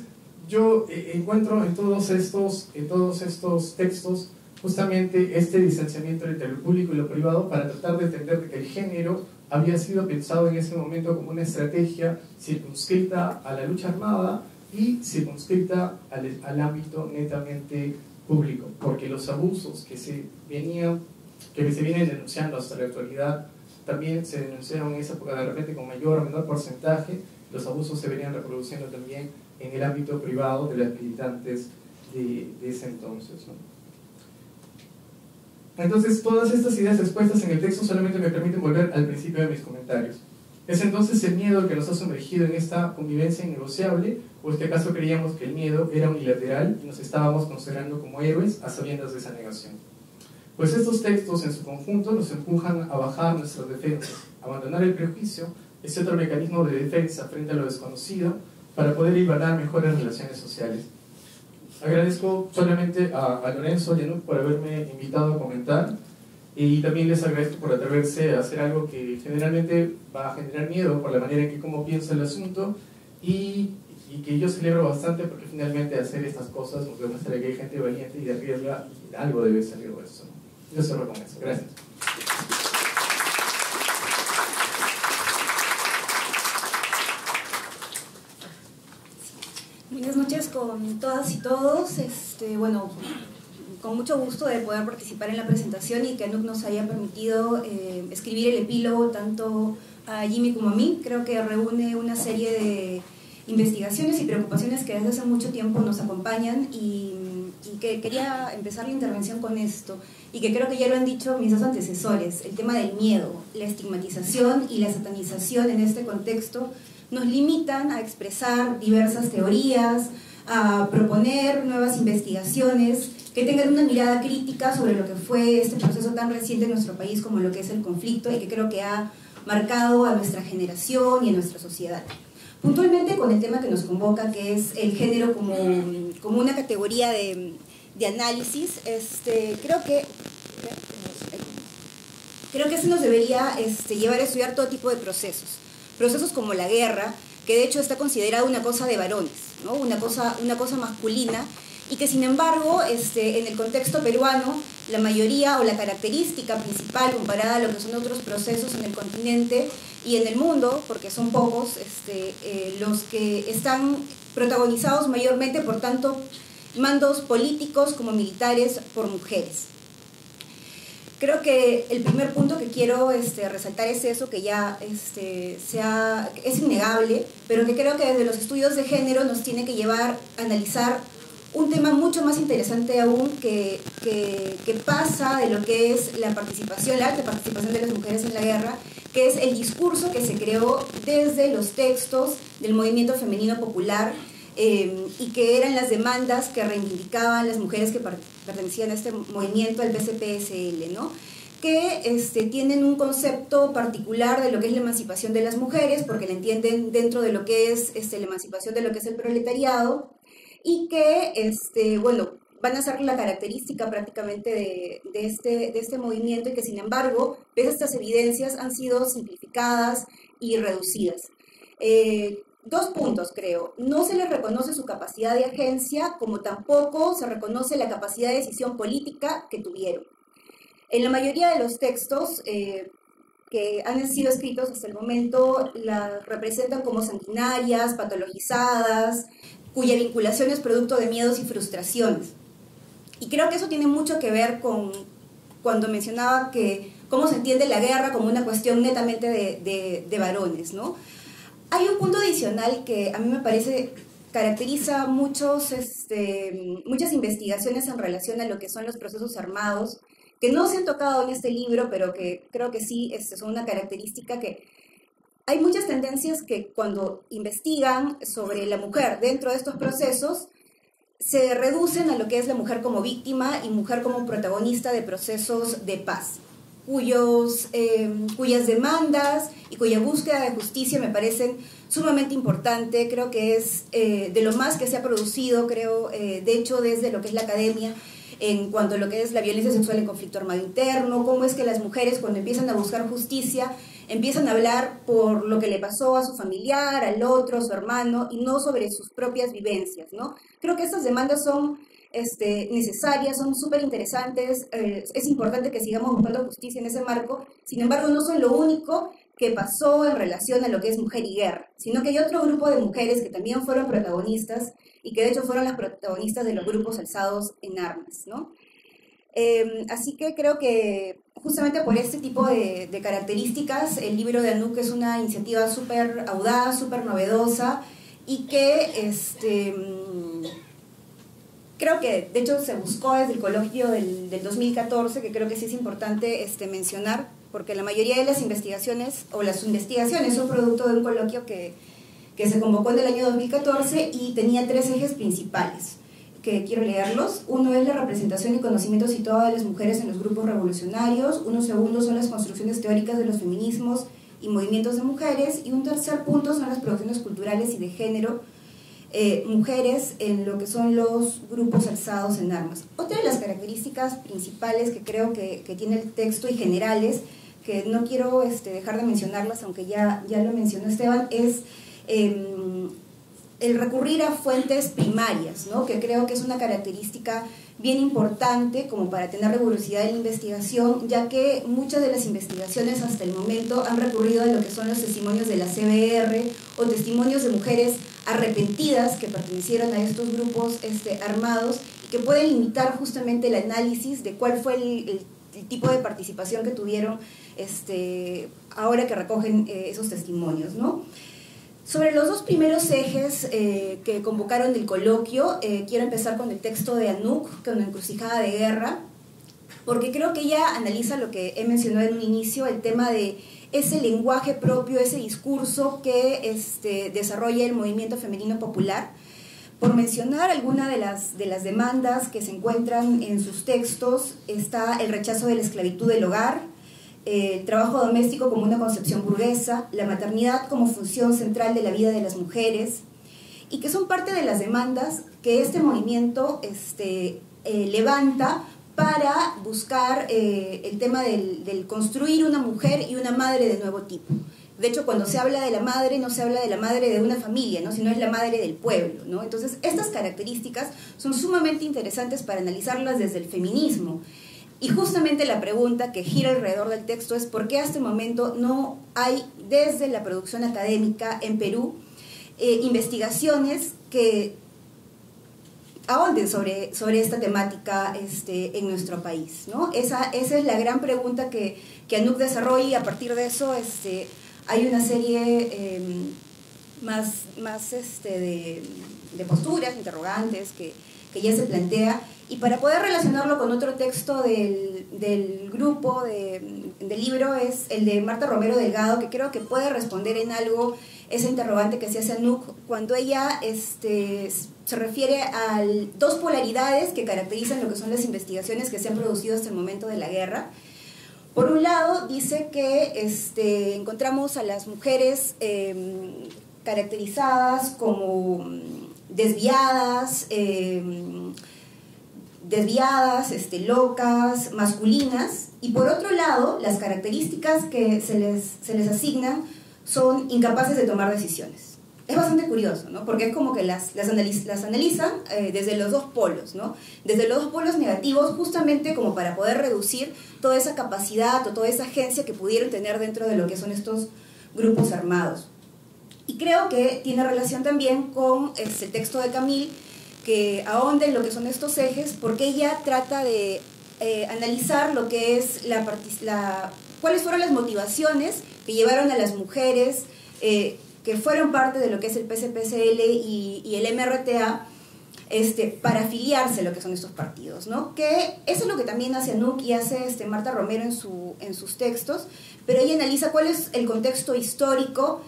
yo encuentro en todos estos textos justamente este distanciamiento entre lo público y lo privado, para tratar de entender que el género había sido pensado en ese momento como una estrategia circunscrita a la lucha armada y circunscrita al ámbito netamente público, porque los abusos que se vienen denunciando hasta la actualidad también se denunciaron en esa época de repente con mayor o menor porcentaje. Los abusos se venían reproduciendo también en el ámbito privado de las militantes de ese entonces, ¿no? Entonces, todas estas ideas expuestas en el texto solamente me permiten volver al principio de mis comentarios. ¿Es entonces el miedo el que nos ha sumergido en esta convivencia innegociable? ¿O es que acaso creíamos que el miedo era unilateral y nos estábamos considerando como héroes a sabiendas de esa negación? Pues estos textos en su conjunto nos empujan a bajar nuestras defensas, a abandonar el prejuicio, ese otro mecanismo de defensa frente a lo desconocido, para poder hilvanar mejores relaciones sociales. Agradezco solamente a Lorenzo y a Nuc por haberme invitado a comentar, y también les agradezco por atreverse a hacer algo que generalmente va a generar miedo por la manera en que cómo piensa el asunto, y que yo celebro bastante, porque finalmente hacer estas cosas nos demuestra que hay gente valiente y de arriesga, y algo debe salir de eso, ¿no? Yo cierro con eso. Gracias. Buenas noches con todas y todos. Bueno, con mucho gusto de poder participar en la presentación y que Nuc nos haya permitido escribir el epílogo tanto a Jimmy como a mí. Creo que reúne una serie de investigaciones y preocupaciones que desde hace mucho tiempo nos acompañan, y que quería empezar la intervención con esto, y que creo que ya lo han dicho mis dos antecesores. El tema del miedo, la estigmatización y la satanización en este contexto nos limitan a expresar diversas teorías, a proponer nuevas investigaciones que tengan una mirada crítica sobre lo que fue este proceso tan reciente en nuestro país como lo que es el conflicto, y que creo que ha marcado a nuestra generación y a nuestra sociedad. Puntualmente con el tema que nos convoca, que es el género como una categoría de análisis, creo que eso nos debería llevar a estudiar todo tipo de procesos como la guerra, que de hecho está considerada una cosa de varones, ¿no? una cosa masculina, y que sin embargo en el contexto peruano la mayoría o la característica principal comparada a lo que son otros procesos en el continente y en el mundo, porque son pocos los que están protagonizados mayormente por tanto mandos políticos como militares por mujeres. Creo que el primer punto que quiero resaltar es eso, que ya es innegable, pero que creo que desde los estudios de género nos tiene que llevar a analizar un tema mucho más interesante aún que pasa de lo que es la participación, la alta participación de las mujeres en la guerra, que es el discurso que se creó desde los textos del movimiento femenino popular, y que eran las demandas que reivindicaban las mujeres que pertenecían a este movimiento, al BCPSL, ¿no? Que tienen un concepto particular de lo que es la emancipación de las mujeres, porque la entienden dentro de lo que es la emancipación de lo que es el proletariado, y que bueno, van a ser la característica prácticamente de este movimiento, y que sin embargo, pese a estas evidencias, han sido simplificadas y reducidas. Dos puntos, creo. No se les reconoce su capacidad de agencia, como tampoco se reconoce la capacidad de decisión política que tuvieron. En la mayoría de los textos que han sido escritos hasta el momento, las representan como sanguinarias, patologizadas, cuya vinculación es producto de miedos y frustraciones. Y creo que eso tiene mucho que ver con cuando mencionaba que cómo se entiende la guerra como una cuestión netamente de varones, ¿no? Hay un punto adicional que a mí me parece caracteriza muchas investigaciones en relación a lo que son los procesos armados, que no se han tocado en este libro, pero que creo que sí son una característica que hay muchas tendencias que cuando investigan sobre la mujer dentro de estos procesos, se reducen a lo que es la mujer como víctima y mujer como protagonista de procesos de paz, cuyas demandas y cuya búsqueda de justicia me parecen sumamente importante. Creo que es de lo más que se ha producido, de hecho, desde lo que es la academia, en cuanto a lo que es la violencia sexual en conflicto armado interno, cómo es que las mujeres cuando empiezan a buscar justicia, empiezan a hablar por lo que le pasó a su familiar, al otro, a su hermano, y no sobre sus propias vivencias, ¿no? Creo que estas demandas son necesarias, son súper interesantes, es importante que sigamos buscando justicia en ese marco. Sin embargo, no son lo único que pasó en relación a lo que es mujer y guerra, sino que hay otro grupo de mujeres que también fueron protagonistas y que de hecho fueron las protagonistas de los grupos alzados en armas, ¿no? Así que creo que justamente por este tipo de características, el libro de Anouk es una iniciativa súper audaz, súper novedosa, y que creo que de hecho se buscó desde el coloquio del 2014, que creo que sí es importante mencionar, porque la mayoría de las investigaciones son producto de un coloquio que se convocó en el año 2014 y tenía 3 ejes principales, que quiero leerlos. Uno es la representación y conocimiento situado de las mujeres en los grupos revolucionarios. Uno segundo son las construcciones teóricas de los feminismos y movimientos de mujeres. Y un tercer punto son las producciones culturales y de género, mujeres en lo que son los grupos alzados en armas. Otra de las características principales que creo que tiene el texto y generales, que no quiero dejar de mencionarlas, aunque ya lo mencionó Esteban, es el recurrir a fuentes primarias, ¿no? Que creo que es una característica bien importante como para tener rigurosidad en la investigación, ya que muchas de las investigaciones hasta el momento han recurrido a lo que son los testimonios de la CBR o testimonios de mujeres arrepentidas que pertenecieron a estos grupos armados, y que pueden limitar justamente el análisis de cuál fue el tipo de participación que tuvieron ahora que recogen esos testimonios, ¿no? Sobre los 2 primeros ejes que convocaron del coloquio, quiero empezar con el texto de Anouk, con la encrucijada de guerra, porque creo que ella analiza lo que he mencionado en un inicio, el tema de ese lenguaje propio, ese discurso que desarrolla el movimiento femenino popular. Por mencionar alguna de las demandas que se encuentran en sus textos, está el rechazo de la esclavitud del hogar, el trabajo doméstico como una concepción burguesa, la maternidad como función central de la vida de las mujeres, y que son parte de las demandas que este movimiento levanta para buscar el tema del construir una mujer y una madre de nuevo tipo. De hecho, cuando se habla de la madre, no se habla de la madre de una familia, ¿no? Sino es la madre del pueblo, ¿no? Entonces, estas características son sumamente interesantes para analizarlas desde el feminismo. Y justamente la pregunta que gira alrededor del texto es ¿por qué hasta el momento no hay, desde la producción académica en Perú, investigaciones que ahonden sobre esta temática en nuestro país, ¿no? Esa es la gran pregunta que ANUC desarrolla, y a partir de eso hay una serie más de posturas, interrogantes que ya se plantea, y para poder relacionarlo con otro texto del grupo, del libro, es el de Marta Romero Delgado, que creo que puede responder en algo esa interrogante que se hace a ANUC cuando ella se refiere a dos polaridades que caracterizan lo que son las investigaciones que se han producido hasta el momento de la guerra. Por un lado, dice que encontramos a las mujeres caracterizadas como desviadas, locas, masculinas, y por otro lado, las características que se les asignan son incapaces de tomar decisiones. Es bastante curioso, ¿no? Porque es como que las analizan desde los dos polos, ¿no? Desde los dos polos negativos, justamente como para poder reducir toda esa capacidad o toda esa agencia que pudieron tener dentro de lo que son estos grupos armados. Y creo que tiene relación también con el texto de Camille, que ahonda en lo que son estos ejes, porque ella trata de analizar lo que es cuáles fueron las motivaciones que llevaron a las mujeres que fueron parte de lo que es el PCPCL y el MRTA para afiliarse a lo que son estos partidos, ¿no? Que eso es lo que también hace ANUC y hace Marta Romero en sus textos, pero ella analiza cuál es el contexto histórico,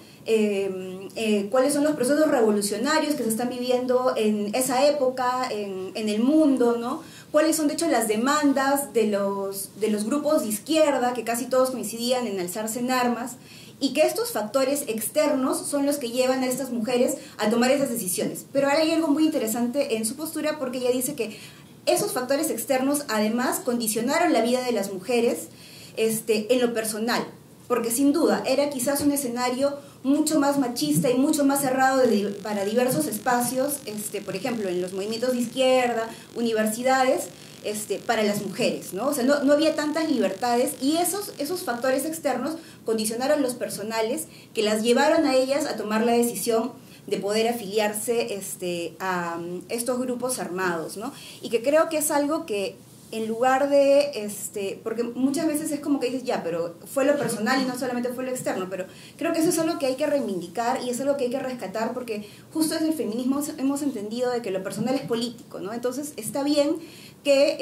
cuáles son los procesos revolucionarios que se están viviendo en esa época, en el mundo, ¿no? Cuáles son de hecho las demandas de los grupos de izquierda, que casi todos coincidían en alzarse en armas, y que estos factores externos son los que llevan a estas mujeres a tomar esas decisiones. Pero ahora hay algo muy interesante en su postura, porque ella dice que esos factores externos además condicionaron la vida de las mujeres en lo personal, porque sin duda era quizás un escenario mucho más machista y mucho más cerrado para diversos espacios, por ejemplo, en los movimientos de izquierda, universidades, para las mujeres, ¿no? O sea, no había tantas libertades, y esos factores externos condicionaron los personales que las llevaron a ellas a tomar la decisión de poder afiliarse a estos grupos armados, ¿no? Y que creo que es algo que en lugar de, porque muchas veces es como que dices, ya, pero fue lo personal y no solamente fue lo externo, pero creo que eso es algo que hay que reivindicar y es algo que hay que rescatar, porque justo desde el feminismo hemos entendido de que lo personal es político, ¿no? Entonces está bien que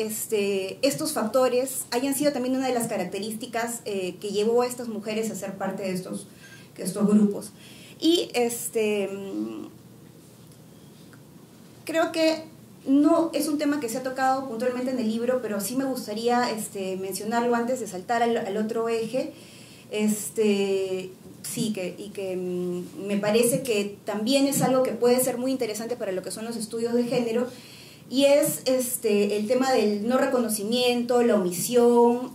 estos factores hayan sido también una de las características que llevó a estas mujeres a ser parte de estos grupos. Y creo que no es un tema que se ha tocado puntualmente en el libro, pero sí me gustaría mencionarlo antes de saltar al otro eje. Me parece que también es algo que puede ser muy interesante para lo que son los estudios de género, y es el tema del no reconocimiento, la omisión,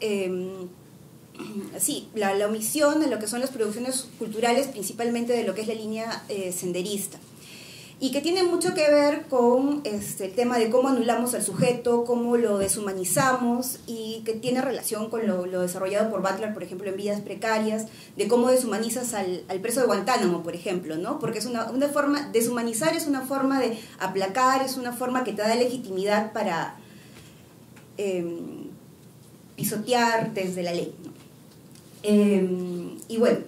la omisión en lo que son las producciones culturales, principalmente de lo que es la línea senderista, y que tiene mucho que ver con el tema de cómo anulamos al sujeto, cómo lo deshumanizamos, y que tiene relación con lo desarrollado por Butler, por ejemplo, en Vidas Precarias, de cómo deshumanizas al preso de Guantánamo, por ejemplo, ¿no? Porque es una forma, deshumanizar es una forma de aplacar, es una forma que te da legitimidad para pisotear desde la ley, ¿no? Y bueno,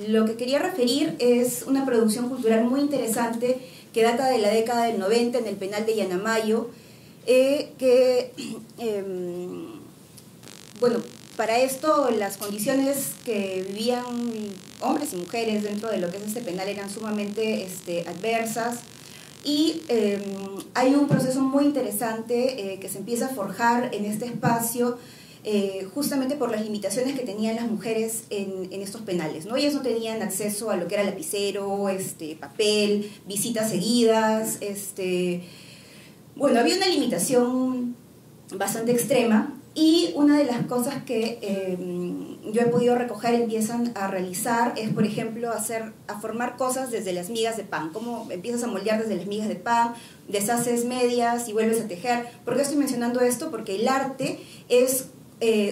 lo que quería referir es una producción cultural muy interesante que data de la década del 90 en el penal de Yanamayo, para esto las condiciones que vivían hombres y mujeres dentro de lo que es este penal eran sumamente adversas, y hay un proceso muy interesante que se empieza a forjar en este espacio, justamente por las limitaciones que tenían las mujeres en estos penales, ¿no? Ellas no tenían acceso a lo que era lapicero, papel, visitas seguidas, había una limitación bastante extrema, y una de las cosas que yo he podido recoger, empiezan a realizar, es, por ejemplo, a formar cosas desde las migas de pan. Cómo empiezas a moldear desde las migas de pan, deshaces medias y vuelves a tejer. ¿Por qué estoy mencionando esto? Porque el arte es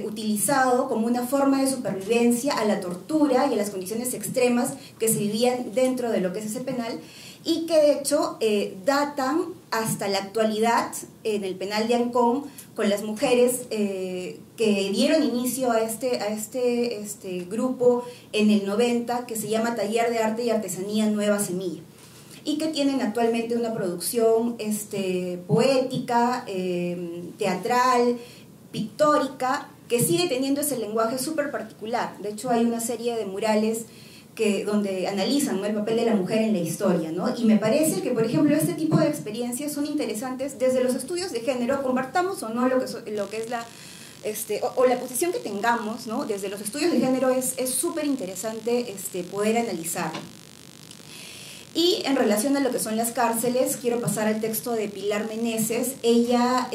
utilizado como una forma de supervivencia a la tortura y a las condiciones extremas que se vivían dentro de lo que es ese penal, y que de hecho datan hasta la actualidad en el penal de Ancón con las mujeres que dieron inicio a este grupo en el 90, que se llama Taller de Arte y Artesanía Nueva Semilla, y que tienen actualmente una producción poética, teatral, pictórica, que sigue teniendo ese lenguaje súper particular. De hecho, hay una serie de murales donde analizan, ¿no?, el papel de la mujer en la historia, ¿no? Y me parece que, por ejemplo, este tipo de experiencias son interesantes desde los estudios de género, compartamos o no lo que es la posición que tengamos, ¿no? Desde los estudios de género es súper interesante poder analizarlo. Y en relación a lo que son las cárceles, quiero pasar al texto de Pilar Meneses. Ella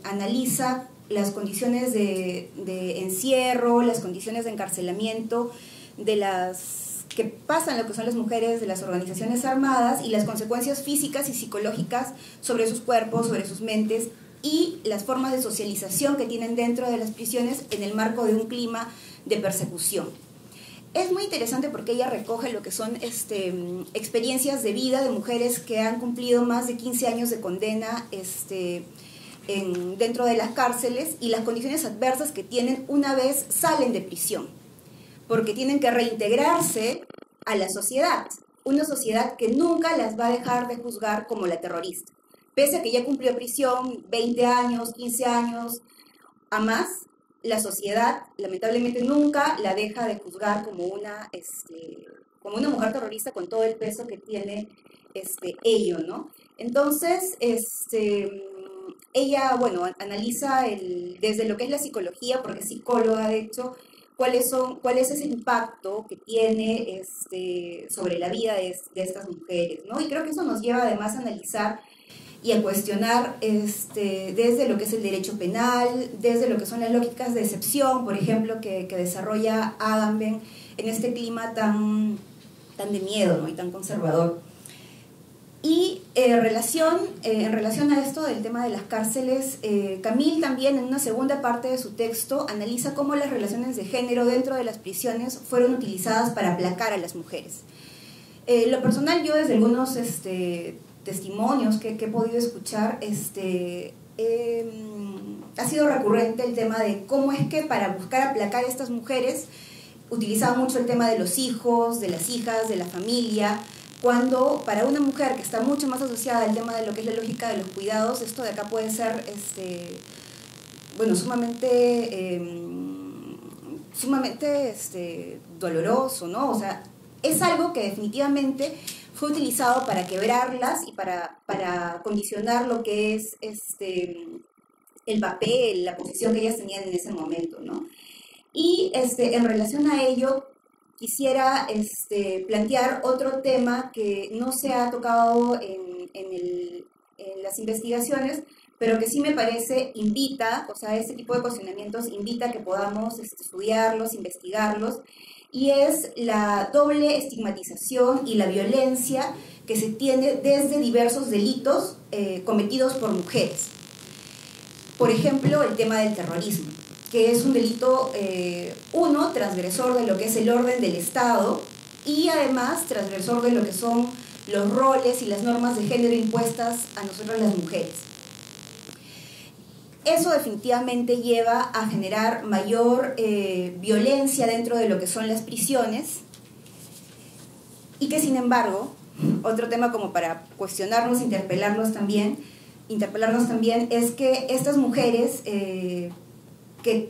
analiza las condiciones de encierro, las condiciones de encarcelamiento de las que pasan lo que son las mujeres de las organizaciones armadas y las consecuencias físicas y psicológicas sobre sus cuerpos, sobre sus mentes y las formas de socialización que tienen dentro de las prisiones en el marco de un clima de persecución. Es muy interesante porque ella recoge lo que son experiencias de vida de mujeres que han cumplido más de 15 años de condena dentro de las cárceles y las condiciones adversas que tienen una vez salen de prisión, porque tienen que reintegrarse a la sociedad, una sociedad que nunca las va a dejar de juzgar como la terrorista. Pese a que ya cumplió prisión 20 años, 15 años, a más, la sociedad lamentablemente nunca la deja de juzgar como una mujer terrorista con todo el peso que tiene ello, ¿no? Entonces, ella, bueno, analiza desde lo que es la psicología, porque es psicóloga de hecho, cuál es ese impacto que tiene sobre la vida de estas mujeres, ¿no? Y creo que eso nos lleva además a analizar y a cuestionar desde lo que es el derecho penal, desde lo que son las lógicas de excepción, por ejemplo, que desarrolla Agamben en este clima tan de miedo, ¿no?, y tan conservador. Y en relación a esto del tema de las cárceles, Camille también en una segunda parte de su texto analiza cómo las relaciones de género dentro de las prisiones fueron utilizadas para aplacar a las mujeres. Lo personal, yo desde algunos testimonios que he podido escuchar, ha sido recurrente el tema de cómo es que para buscar aplacar a estas mujeres utilizaban mucho el tema de los hijos, de las hijas, de la familia, cuando para una mujer que está mucho más asociada al tema de lo que es la lógica de los cuidados, esto de acá puede ser sumamente doloroso, ¿no? O sea, es algo que definitivamente fue utilizado para quebrarlas y para condicionar lo que es el papel, la posición que ellas tenían en ese momento, ¿no? Y en relación a ello, quisiera plantear otro tema que no se ha tocado en las investigaciones, pero que sí me parece invita, o sea, este tipo de cuestionamientos invita a que podamos estudiarlos, investigarlos, y es la doble estigmatización y la violencia que se tiene desde diversos delitos cometidos por mujeres. Por ejemplo, el tema del terrorismo, que es un delito, transgresor de lo que es el orden del Estado y además transgresor de lo que son los roles y las normas de género impuestas a nosotros las mujeres. Eso definitivamente lleva a generar mayor violencia dentro de lo que son las prisiones y que sin embargo, otro tema como para cuestionarnos, interpelarnos también, es que estas mujeres que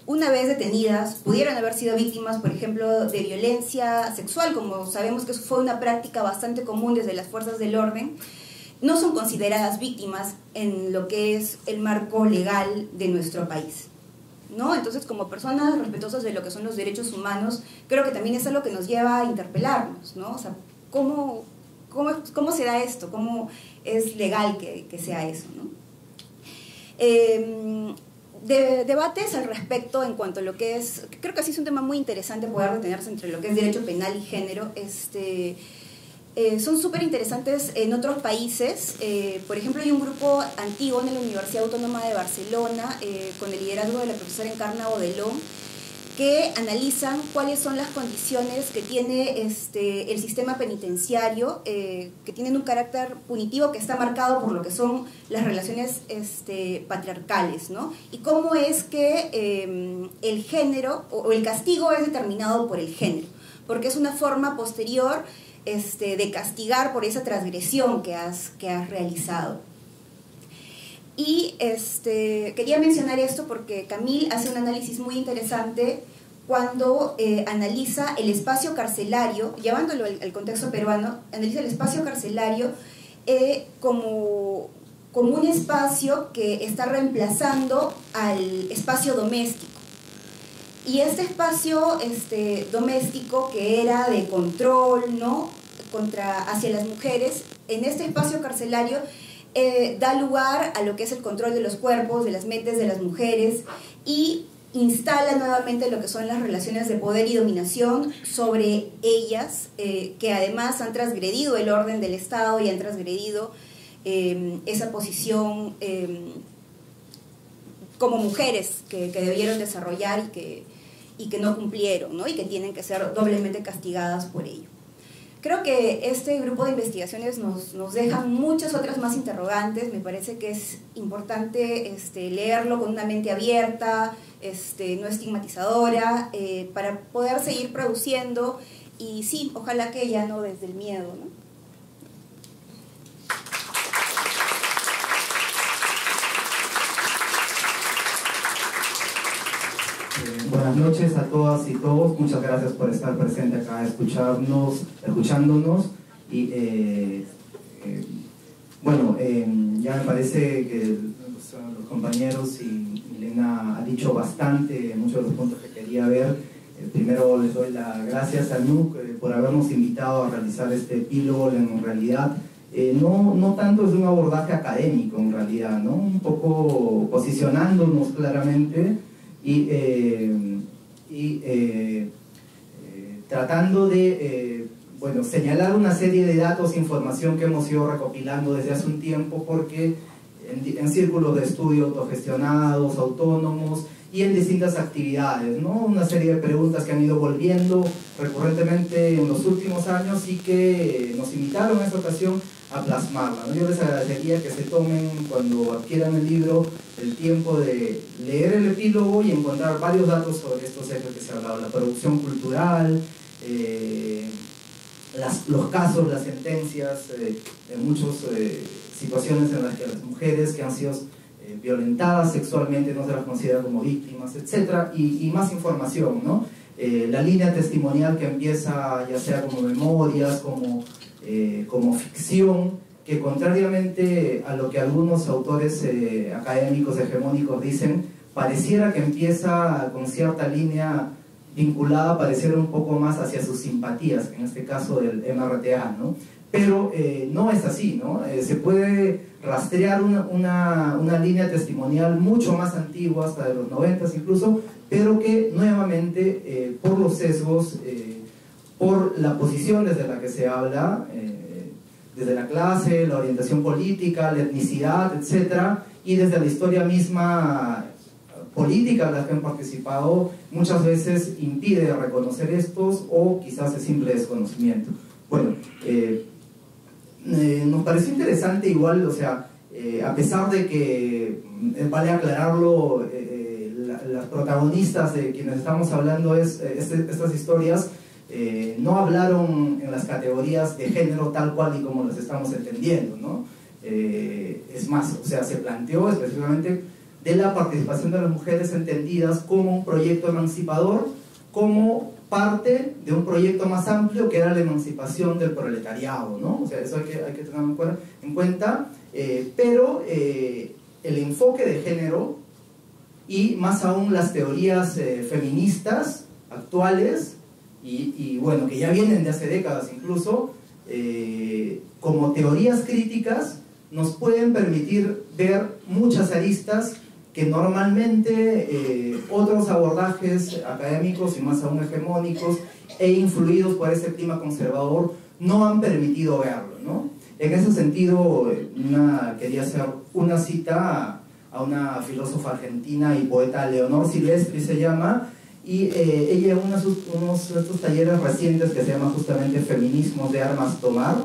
una vez detenidas pudieron haber sido víctimas, por ejemplo, de violencia sexual, como sabemos que eso fue una práctica bastante común desde las fuerzas del orden, no son consideradas víctimas en lo que es el marco legal de nuestro país, ¿no? Entonces, como personas respetuosas de lo que son los derechos humanos, creo que también es algo que nos lleva a interpelarnos, ¿no? O sea, ¿cómo se da esto? ¿Cómo es legal que sea eso, ¿no? Debates al respecto en cuanto a lo que es, creo que sí es un tema muy interesante poder detenerse entre lo que es derecho penal y género, son súper interesantes en otros países. Por ejemplo, hay un grupo antiguo en la Universidad Autónoma de Barcelona con el liderazgo de la profesora Encarna Bodelón, que analizan cuáles son las condiciones que tiene el sistema penitenciario, que tienen un carácter punitivo que está marcado por lo que son las relaciones patriarcales, ¿no? Y cómo es que el género o el castigo es determinado por el género, porque es una forma posterior de castigar por esa transgresión que has realizado. Y quería mencionar esto porque Camille hace un análisis muy interesante cuando analiza el espacio carcelario, llevándolo al contexto peruano, analiza el espacio carcelario como un espacio que está reemplazando al espacio doméstico. Y este espacio doméstico que era de control, ¿no?, hacia las mujeres, en este espacio carcelario da lugar a lo que es el control de los cuerpos, de las mentes de las mujeres, y instala nuevamente lo que son las relaciones de poder y dominación sobre ellas, que además han transgredido el orden del Estado y han transgredido esa posición como mujeres que debieron desarrollar y que no cumplieron, ¿no?, y que tienen que ser doblemente castigadas por ello. Creo que este grupo de investigaciones nos deja muchas otras más interrogantes. Me parece que es importante leerlo con una mente abierta, no estigmatizadora, para poder seguir produciendo, y sí, ojalá que ya no desde el miedo, ¿no? Buenas noches a todas y todos, muchas gracias por estar presente acá, escuchándonos, y ya me parece que los compañeros y Milena ha dicho bastante, muchos de los puntos que quería ver. Primero les doy las gracias a NUC por habernos invitado a realizar este epílogo. En realidad no tanto es un abordaje académico, en realidad, ¿no?, un poco posicionándonos claramente y tratando de señalar una serie de datos, información que hemos ido recopilando desde hace un tiempo, porque en círculos de estudio autogestionados, autónomos y en distintas actividades, ¿no?, una serie de preguntas que han ido volviendo recurrentemente en los últimos años y que nos invitaron en esta ocasión a plasmarla, ¿no? Yo les agradecería que se tomen, cuando adquieran el libro, el tiempo de leer el epílogo y encontrar varios datos sobre estos ejes que se ha hablado: la producción cultural, los casos, las sentencias, en muchas situaciones en las que las mujeres que han sido violentadas sexualmente no se las considera como víctimas, etc. Y más información, ¿no? La línea testimonial que empieza ya sea como memorias, como ficción, que contrariamente a lo que algunos autores académicos hegemónicos dicen, pareciera que empieza con cierta línea vinculada, pareciera un poco más hacia sus simpatías, en este caso del MRTA, ¿no? Pero no es así, ¿no? Se puede rastrear una línea testimonial mucho más antigua, hasta de los 90 incluso, pero que nuevamente, por los sesgos, por la posición desde la que se habla, desde la clase, la orientación política, la etnicidad, etc., y desde la historia misma política en la que han participado, muchas veces impide reconocer estos, o quizás es simple desconocimiento. Bueno, nos pareció interesante igual, o sea, a pesar de que, vale aclararlo, las protagonistas de quienes estamos hablando estas historias no hablaron en las categorías de género tal cual y como las estamos entendiendo, ¿no? Es más, o sea, se planteó específicamente de la participación de las mujeres entendidas como un proyecto emancipador, como parte de un proyecto más amplio que era la emancipación del proletariado, ¿no? O sea, eso hay que tenerlo en cuenta, pero el enfoque de género y más aún las teorías feministas actuales y bueno, que ya vienen de hace décadas incluso, como teorías críticas nos pueden permitir ver muchas aristas que normalmente otros abordajes académicos y más aún hegemónicos e influidos por ese clima conservador no han permitido verlo, ¿no? En ese sentido, quería hacer una cita a una filósofa argentina y poeta, Leonor Silvestri se llama, y ella en unos de estos talleres recientes que se llama justamente Feminismos de Armas Tomar,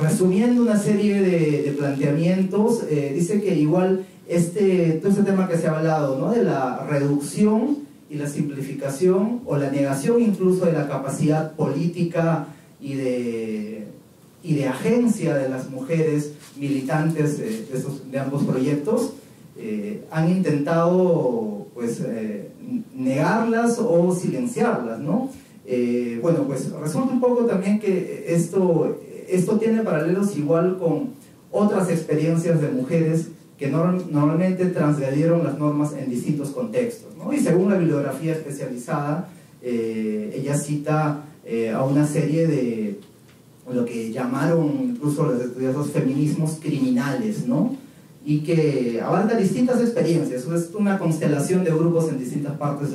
resumiendo una serie de planteamientos, dice que igual todo este tema que se ha hablado, ¿no?, de la reducción y la simplificación o la negación incluso de la capacidad política y de agencia de las mujeres militantes de ambos proyectos, han intentado pues negarlas o silenciarlas, ¿no? Bueno, pues resulta un poco también que esto tiene paralelos igual con otras experiencias de mujeres que normalmente transgredieron las normas en distintos contextos, ¿no? Y según la bibliografía especializada, ella cita a una serie de lo que llamaron incluso los estudiosos feminismos criminales, ¿no? Y que abarca distintas experiencias, es una constelación de grupos en distintas partes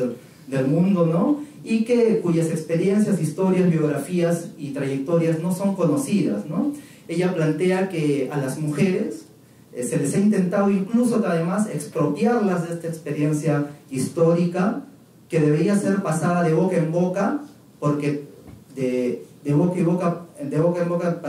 del mundo, ¿no? Y cuyas experiencias, historias, biografías y trayectorias no son conocidas, ¿no? Ella plantea que a las mujeres se les ha intentado incluso además expropiarlas de esta experiencia histórica que debería ser pasada de boca en boca, porque de boca en boca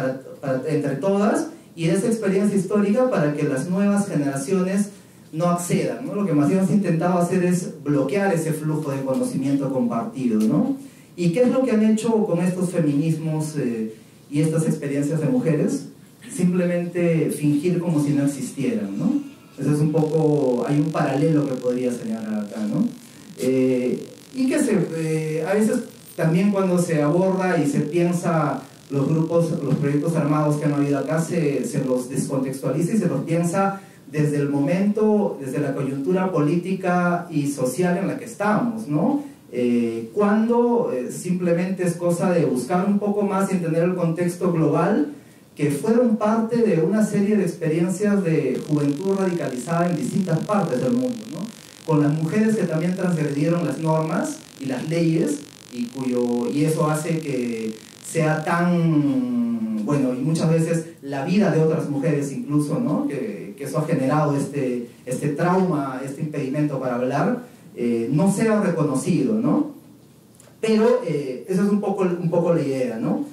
entre todas, y de esa experiencia histórica para que las nuevas generaciones no accedan, ¿no? Lo que más bien se ha intentado hacer es bloquear ese flujo de conocimiento compartido, ¿no? ¿Y qué es lo que han hecho con estos feminismos y estas experiencias de mujeres? Simplemente fingir como si no existieran, ¿no? Eso es un poco, hay un paralelo que podría señalar acá, ¿no? Y que a veces también cuando se aborda y se piensa los proyectos armados que han habido acá, se los descontextualiza y se los piensa desde el momento, desde la coyuntura política y social en la que estamos, ¿no? Cuando simplemente es cosa de buscar un poco más y entender el contexto global, que fueron parte de una serie de experiencias de juventud radicalizada en distintas partes del mundo, ¿no? Con las mujeres que también transgredieron las normas y las leyes, y eso hace que sea tan, bueno, y muchas veces la vida de otras mujeres incluso, ¿no? Que eso ha generado este trauma, este impedimento para hablar, no sea reconocido, ¿no? Pero esa es un poco la idea, ¿no?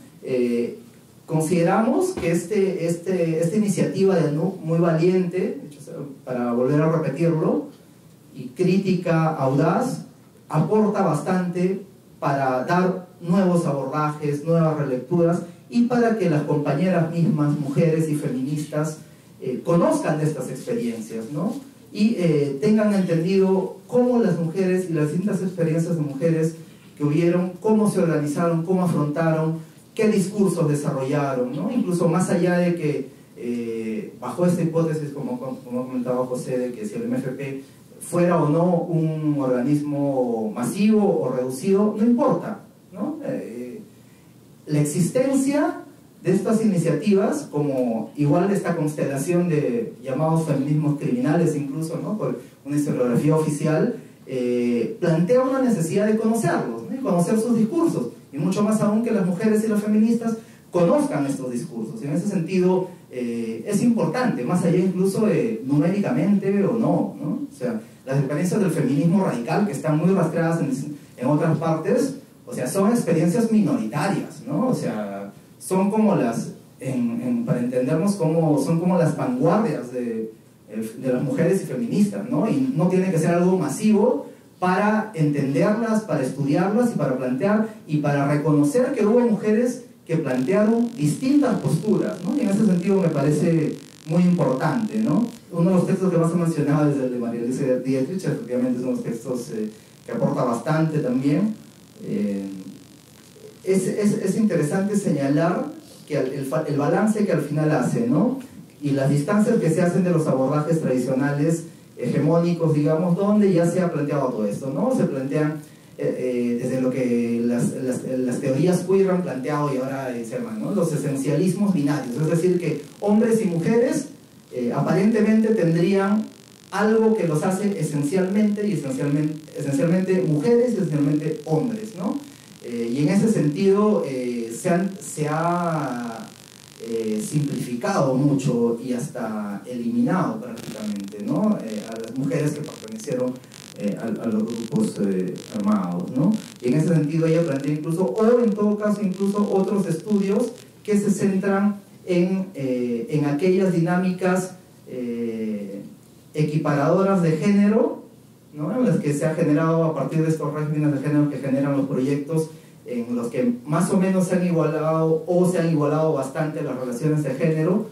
Consideramos que esta iniciativa de ANUC, muy valiente, para volver a repetirlo, y crítica, audaz, aporta bastante para dar nuevos abordajes, nuevas relecturas, y para que las compañeras mismas, mujeres y feministas, conozcan de estas experiencias, ¿no? Y tengan entendido cómo las mujeres y las distintas experiencias de mujeres que hubieron, cómo se organizaron, cómo afrontaron, qué discursos desarrollaron, ¿no? Incluso más allá de que, bajo esta hipótesis, como comentaba José, de que si el MFP fuera o no un organismo masivo o reducido, no importa, ¿no? La existencia de estas iniciativas, como igual esta constelación de llamados feminismos criminales incluso, ¿no? Por una historiografía oficial, plantea una necesidad de conocerlos, ¿no? Y conocer sus discursos, y mucho más aún que las mujeres y las feministas conozcan estos discursos. Y en ese sentido es importante, más allá incluso numéricamente o no, ¿no? O sea, las experiencias del feminismo radical, que están muy rastreadas en otras partes, o sea, son experiencias minoritarias, ¿no? O sea, son como para entendernos, son como las vanguardias de las mujeres y feministas, ¿no? Y no tiene que ser algo masivo para entenderlas, para estudiarlas y para plantear y para reconocer que hubo mujeres que plantearon distintas posturas, ¿no? Y en ese sentido me parece muy importante, ¿no? Uno de los textos que más he mencionado es el de María Elisa Dietrich, efectivamente es uno de los textos que aporta bastante también. Es interesante señalar que el balance que al final hace, ¿no? Y las distancias que se hacen de los abordajes tradicionales hegemónicos, digamos, donde ya se ha planteado todo esto, ¿no? Se plantean desde lo que las teorías queer han planteado y ahora se llaman, ¿no? Los esencialismos binarios, es decir, que hombres y mujeres aparentemente tendrían algo que los hace esencialmente mujeres y esencialmente hombres, ¿no? Y en ese sentido se ha simplificado mucho y hasta eliminado prácticamente, ¿no? A las mujeres que pertenecieron a los grupos armados, ¿no? Y en ese sentido ella plantea incluso, o en todo caso incluso otros estudios que se centran en aquellas dinámicas equiparadoras de género, ¿no? En las que se ha generado a partir de estos regímenes de género que generan los proyectos, en los que más o menos se han igualado o se han igualado bastante las relaciones de género,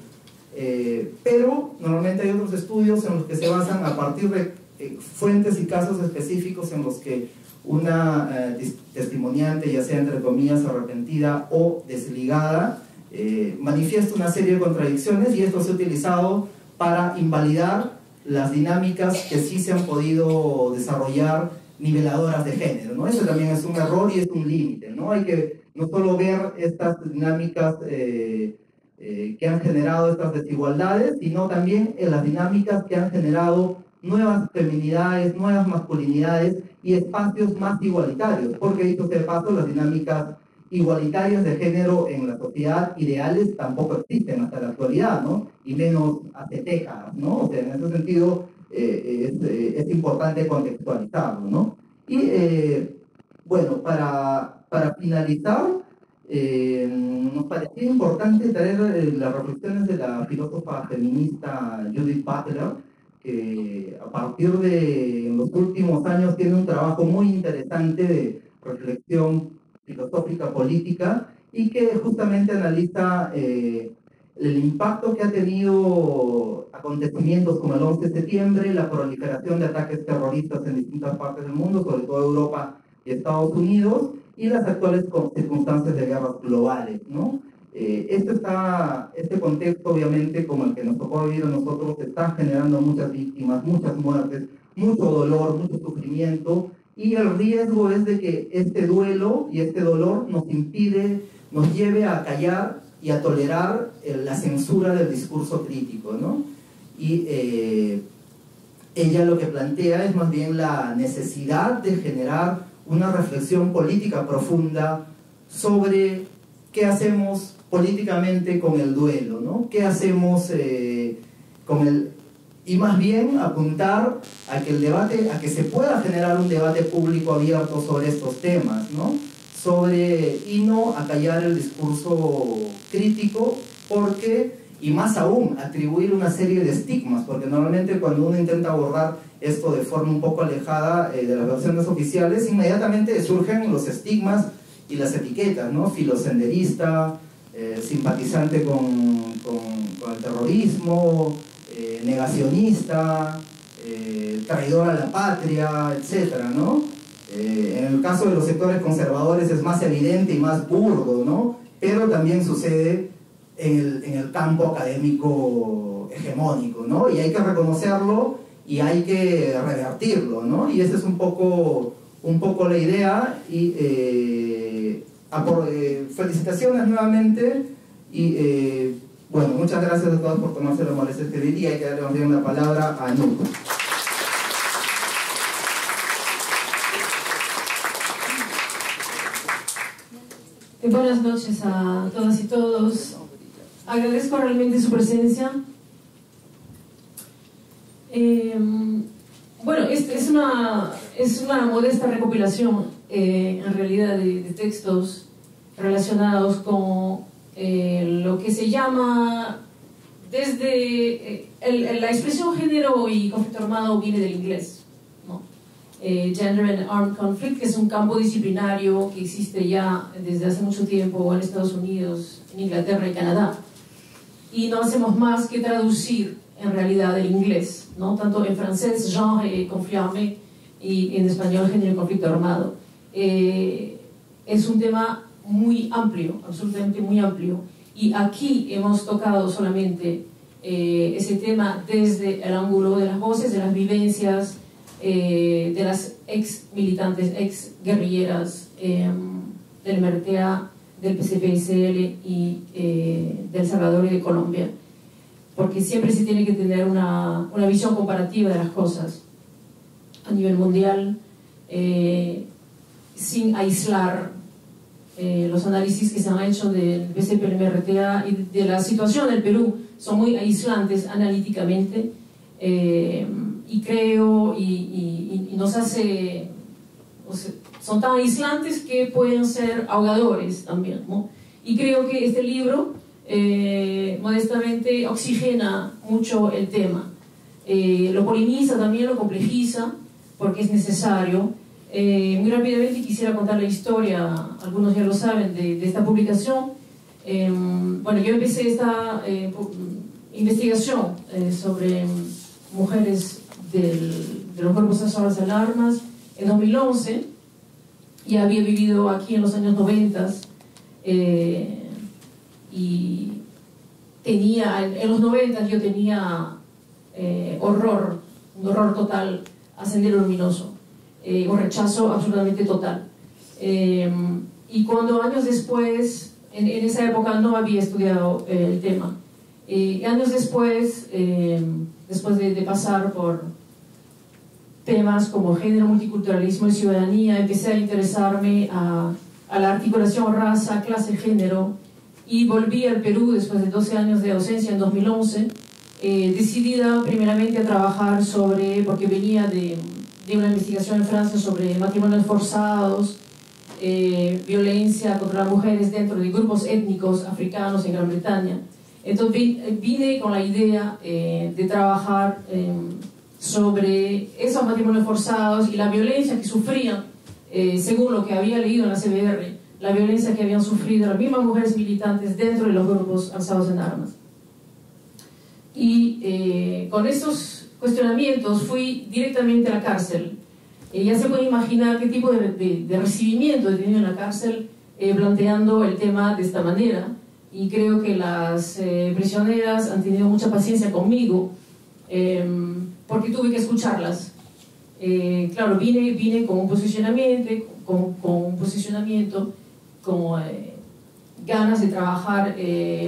pero normalmente hay otros estudios en los que se basan a partir de fuentes y casos específicos en los que una testimoniante, ya sea entre comillas arrepentida o desligada, manifiesta una serie de contradicciones, y esto se ha utilizado para invalidar las dinámicas que sí se han podido desarrollar niveladoras de género, ¿no? Eso también es un error y es un límite, ¿no? Hay que no solo ver estas dinámicas que han generado estas desigualdades, sino también en las dinámicas que han generado nuevas feminidades, nuevas masculinidades y espacios más igualitarios, porque dicho sea de paso, las dinámicas igualitarias de género en la sociedad ideales tampoco existen hasta la actualidad, ¿no? Y menos hace décadas, ¿no? O sea, en ese sentido es importante contextualizarlo, ¿no? Y bueno, para finalizar, nos parecía importante traer las reflexiones de la filósofa feminista Judith Butler, que a partir de los últimos años tiene un trabajo muy interesante de reflexión filosófica política, y que justamente analiza el impacto que ha tenido acontecimientos como el 11 de septiembre, la proliferación de ataques terroristas en distintas partes del mundo, sobre todo Europa y Estados Unidos, y las actuales circunstancias de guerras globales, ¿no? Este contexto, obviamente, como el que nos tocó vivir a nosotros, está generando muchas víctimas, muchas muertes, mucho dolor, mucho sufrimiento, y el riesgo es de que este duelo y este dolor nos lleve a callar y a tolerar la censura del discurso crítico, ¿no? Y ella lo que plantea es más bien la necesidad de generar una reflexión política profunda sobre qué hacemos políticamente con el duelo, ¿no? ¿Qué hacemos con el... Y más bien apuntar a que el debate, a que se pueda generar un debate público abierto sobre estos temas, ¿no? Y no acallar el discurso crítico, porque, y más aún, atribuir una serie de estigmas, porque normalmente cuando uno intenta abordar esto de forma un poco alejada de las versiones oficiales, inmediatamente surgen los estigmas y las etiquetas, ¿no? Filosenderista, simpatizante con el terrorismo, negacionista, traidor a la patria, etcétera, ¿no? En el caso de los sectores conservadores es más evidente y más burdo, ¿no? Pero también sucede en el campo académico hegemónico, ¿no? Y hay que reconocerlo y hay que revertirlo, ¿no? Y esa es un poco la idea. Y felicitaciones nuevamente, y bueno, muchas gracias a todos por tomarse la molestia de escribir, y hay que darle más bien la palabra a Nuc. Buenas noches a todas y todos. Agradezco realmente su presencia. Bueno, es una modesta recopilación en realidad de textos relacionados con lo que se llama desde la expresión género y conflicto armado viene del inglés, ¿no? Gender and Armed Conflict, que es un campo disciplinario que existe ya desde hace mucho tiempo en Estados Unidos, en Inglaterra y Canadá, y no hacemos más que traducir en realidad el inglés, ¿no? Tanto en francés, genre et conflit armé, y en español, género y conflicto armado. Es un tema muy amplio, absolutamente muy amplio, y aquí hemos tocado solamente ese tema desde el ángulo de las voces, de las vivencias de las ex militantes, ex guerrilleras del MRTA, del PCP-ICL y de El Salvador y de Colombia, porque siempre se tiene que tener una visión comparativa de las cosas a nivel mundial, sin aislar los análisis que se han hecho del PCP, el MRTA y de la situación del Perú. Son muy aislantes analíticamente. y creo y nos hace, o sea, son tan aislantes que pueden ser ahogadores también, ¿no? Y creo que este libro modestamente oxigena mucho el tema, lo poliniza también, lo complejiza porque es necesario. Muy rápidamente quisiera contar la historia, algunos ya lo saben, de esta publicación. Bueno, yo empecé esta investigación sobre mujeres de los grupos armados en armas en 2011. Ya había vivido aquí en los años 90 y tenía, en los 90 yo tenía un horror total a Sendero Luminoso, un rechazo absolutamente total. Y cuando años después, en esa época no había estudiado el tema, años después, después de pasar por temas como género, multiculturalismo y ciudadanía, empecé a interesarme a la articulación raza, clase, género, y volví al Perú después de 12 años de ausencia en 2011, decidida primeramente a trabajar sobre, porque venía de una investigación en Francia sobre matrimonios forzados, violencia contra las mujeres dentro de grupos étnicos africanos en Gran Bretaña. Entonces vine con la idea de trabajar sobre esos matrimonios forzados y la violencia que sufrían, según lo que había leído en la CBR, la violencia que habían sufrido las mismas mujeres militantes dentro de los grupos alzados en armas. Y con estos cuestionamientos fui directamente a la cárcel. Ya se puede imaginar qué tipo de recibimiento he tenido en la cárcel planteando el tema de esta manera. Y creo que las prisioneras han tenido mucha paciencia conmigo, porque tuve que escucharlas. Claro, vine con un posicionamiento, con ganas de trabajar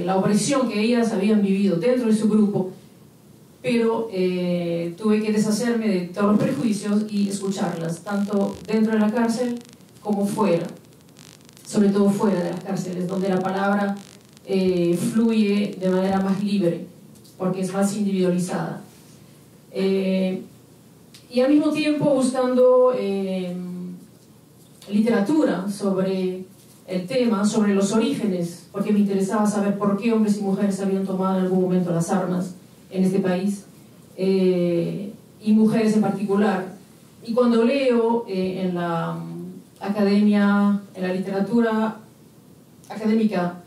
la opresión que ellas habían vivido dentro de su grupo, pero tuve que deshacerme de todos los prejuicios y escucharlas, tanto dentro de la cárcel como fuera, sobre todo fuera de las cárceles, donde la palabra fluye de manera más libre, porque es más individualizada. Y al mismo tiempo buscando literatura sobre el tema, sobre los orígenes, porque me interesaba saber por qué hombres y mujeres habían tomado en algún momento las armas en este país, y mujeres en particular. Y cuando leo en la academia, en la literatura académica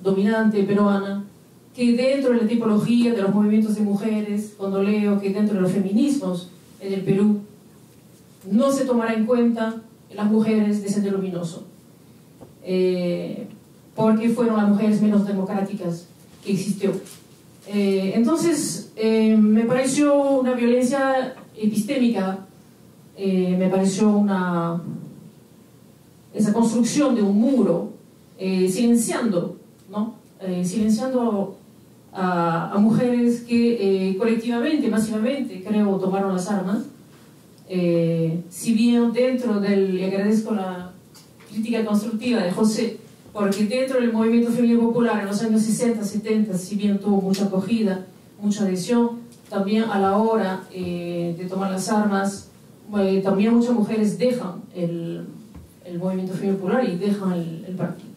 dominante peruana, que dentro de la tipología de los movimientos de mujeres, cuando leo que dentro de los feminismos en el Perú no se tomará en cuenta las mujeres de Sendero Luminoso, porque fueron las mujeres menos democráticas que existió. Entonces me pareció una violencia epistémica, me pareció esa construcción de un muro, silenciando, ¿no? Silenciando a mujeres que colectivamente, masivamente, creo, tomaron las armas. Si bien dentro del, y agradezco la crítica constructiva de José, porque dentro del movimiento femenino popular en los años 60, 70, si bien tuvo mucha acogida, mucha adhesión, también a la hora de tomar las armas, también muchas mujeres dejan el movimiento femenino popular y dejan el partido.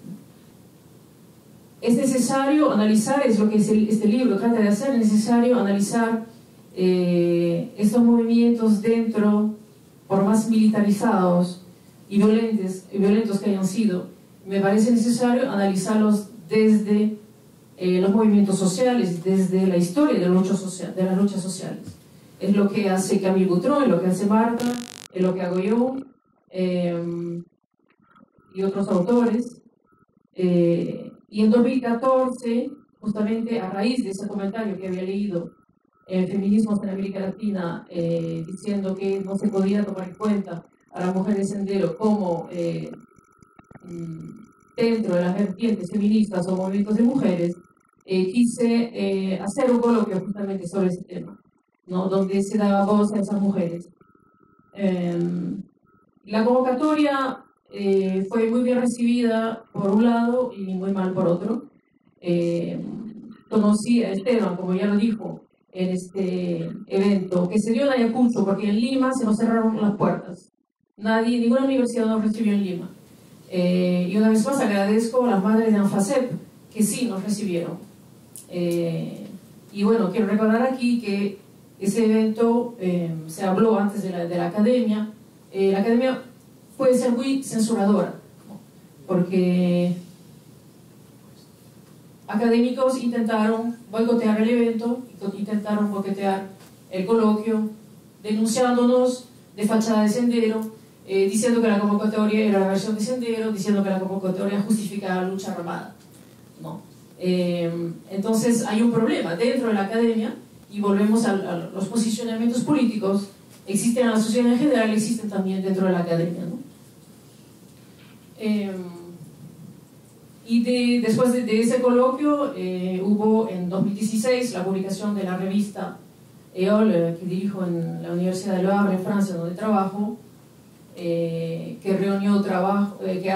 Es necesario analizar, es lo que este libro trata de hacer, es necesario analizar estos movimientos dentro, por más militarizados y violentos que hayan sido. Me parece necesario analizarlos desde los movimientos sociales, desde la historia de las luchas sociales. Es lo que hace Camille Boutron, es lo que hace Marta, es lo que hago yo y otros autores. Y en 2014, justamente a raíz de ese comentario que había leído en Feminismos en América Latina, diciendo que no se podía tomar en cuenta a las mujeres sendero como dentro de las vertientes feministas o movimientos de mujeres, quise hacer un coloquio justamente sobre ese tema, ¿no? Donde se daba voz a esas mujeres. La convocatoria fue muy bien recibida por un lado y muy mal por otro. Conocí a Esteban, como ya lo dijo, en este evento que se dio en Ayacucho, porque en Lima se nos cerraron las puertas. Ninguna universidad nos recibió en Lima. Y una vez más agradezco a las madres de ANFACEP que sí nos recibieron. Y bueno, quiero recordar aquí que ese evento se habló antes de la academia. La academia puede ser muy censuradora, ¿no? Porque académicos intentaron boicotear el evento, intentaron boicotear el coloquio, denunciándonos de fachada de Sendero, diciendo que la convocatoria era la versión de Sendero, diciendo que la convocatoria justificaba la lucha armada, ¿no? Entonces hay un problema dentro de la academia y volvemos a los posicionamientos políticos. Existen en la sociedad en general, existen también dentro de la academia, ¿no? Y después de ese coloquio hubo en 2016 la publicación de la revista EOL, que dirijo en la Universidad de Le Havre, en Francia, donde trabajo, que ha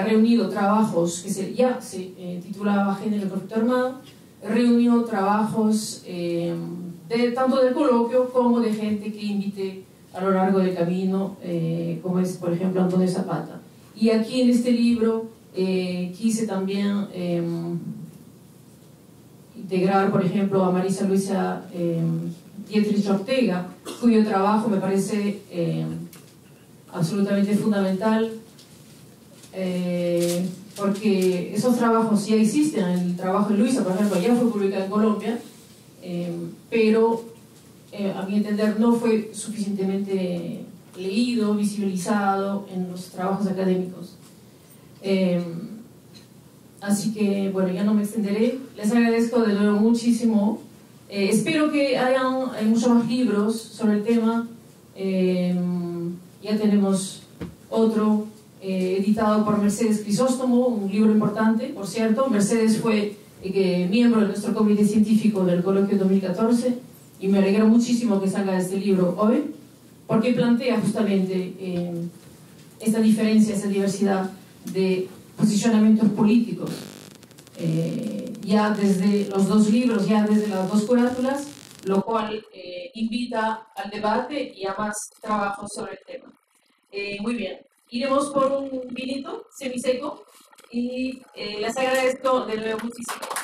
reunido trabajos que ya se titulaba Género y Conflicto Armado, reunió trabajos tanto del coloquio como de gente que invité a lo largo del camino, como es, por ejemplo, Antonio Zapata. Y aquí en este libro quise también integrar, por ejemplo, a Marisa Luisa Dietrich Ortega, cuyo trabajo me parece absolutamente fundamental, porque esos trabajos ya existen. El trabajo de Luisa, por ejemplo, ya fue publicado en Colombia, pero a mi entender no fue suficientemente leído, visibilizado en los trabajos académicos. Así que, bueno, ya no me extenderé. Les agradezco de nuevo muchísimo. Espero que hayan muchos más libros sobre el tema. Ya tenemos otro editado por Mercedes Crisóstomo, un libro importante, por cierto. Mercedes fue miembro de nuestro comité científico del coloquio 2014 y me alegra muchísimo que salga este libro hoy, porque plantea justamente esta diferencia, esa diversidad de posicionamientos políticos, ya desde los dos libros, ya desde las dos curátulas, lo cual invita al debate y a más trabajo sobre el tema. Muy bien, iremos por un vinito semiseco y les agradezco de nuevo muchísimo.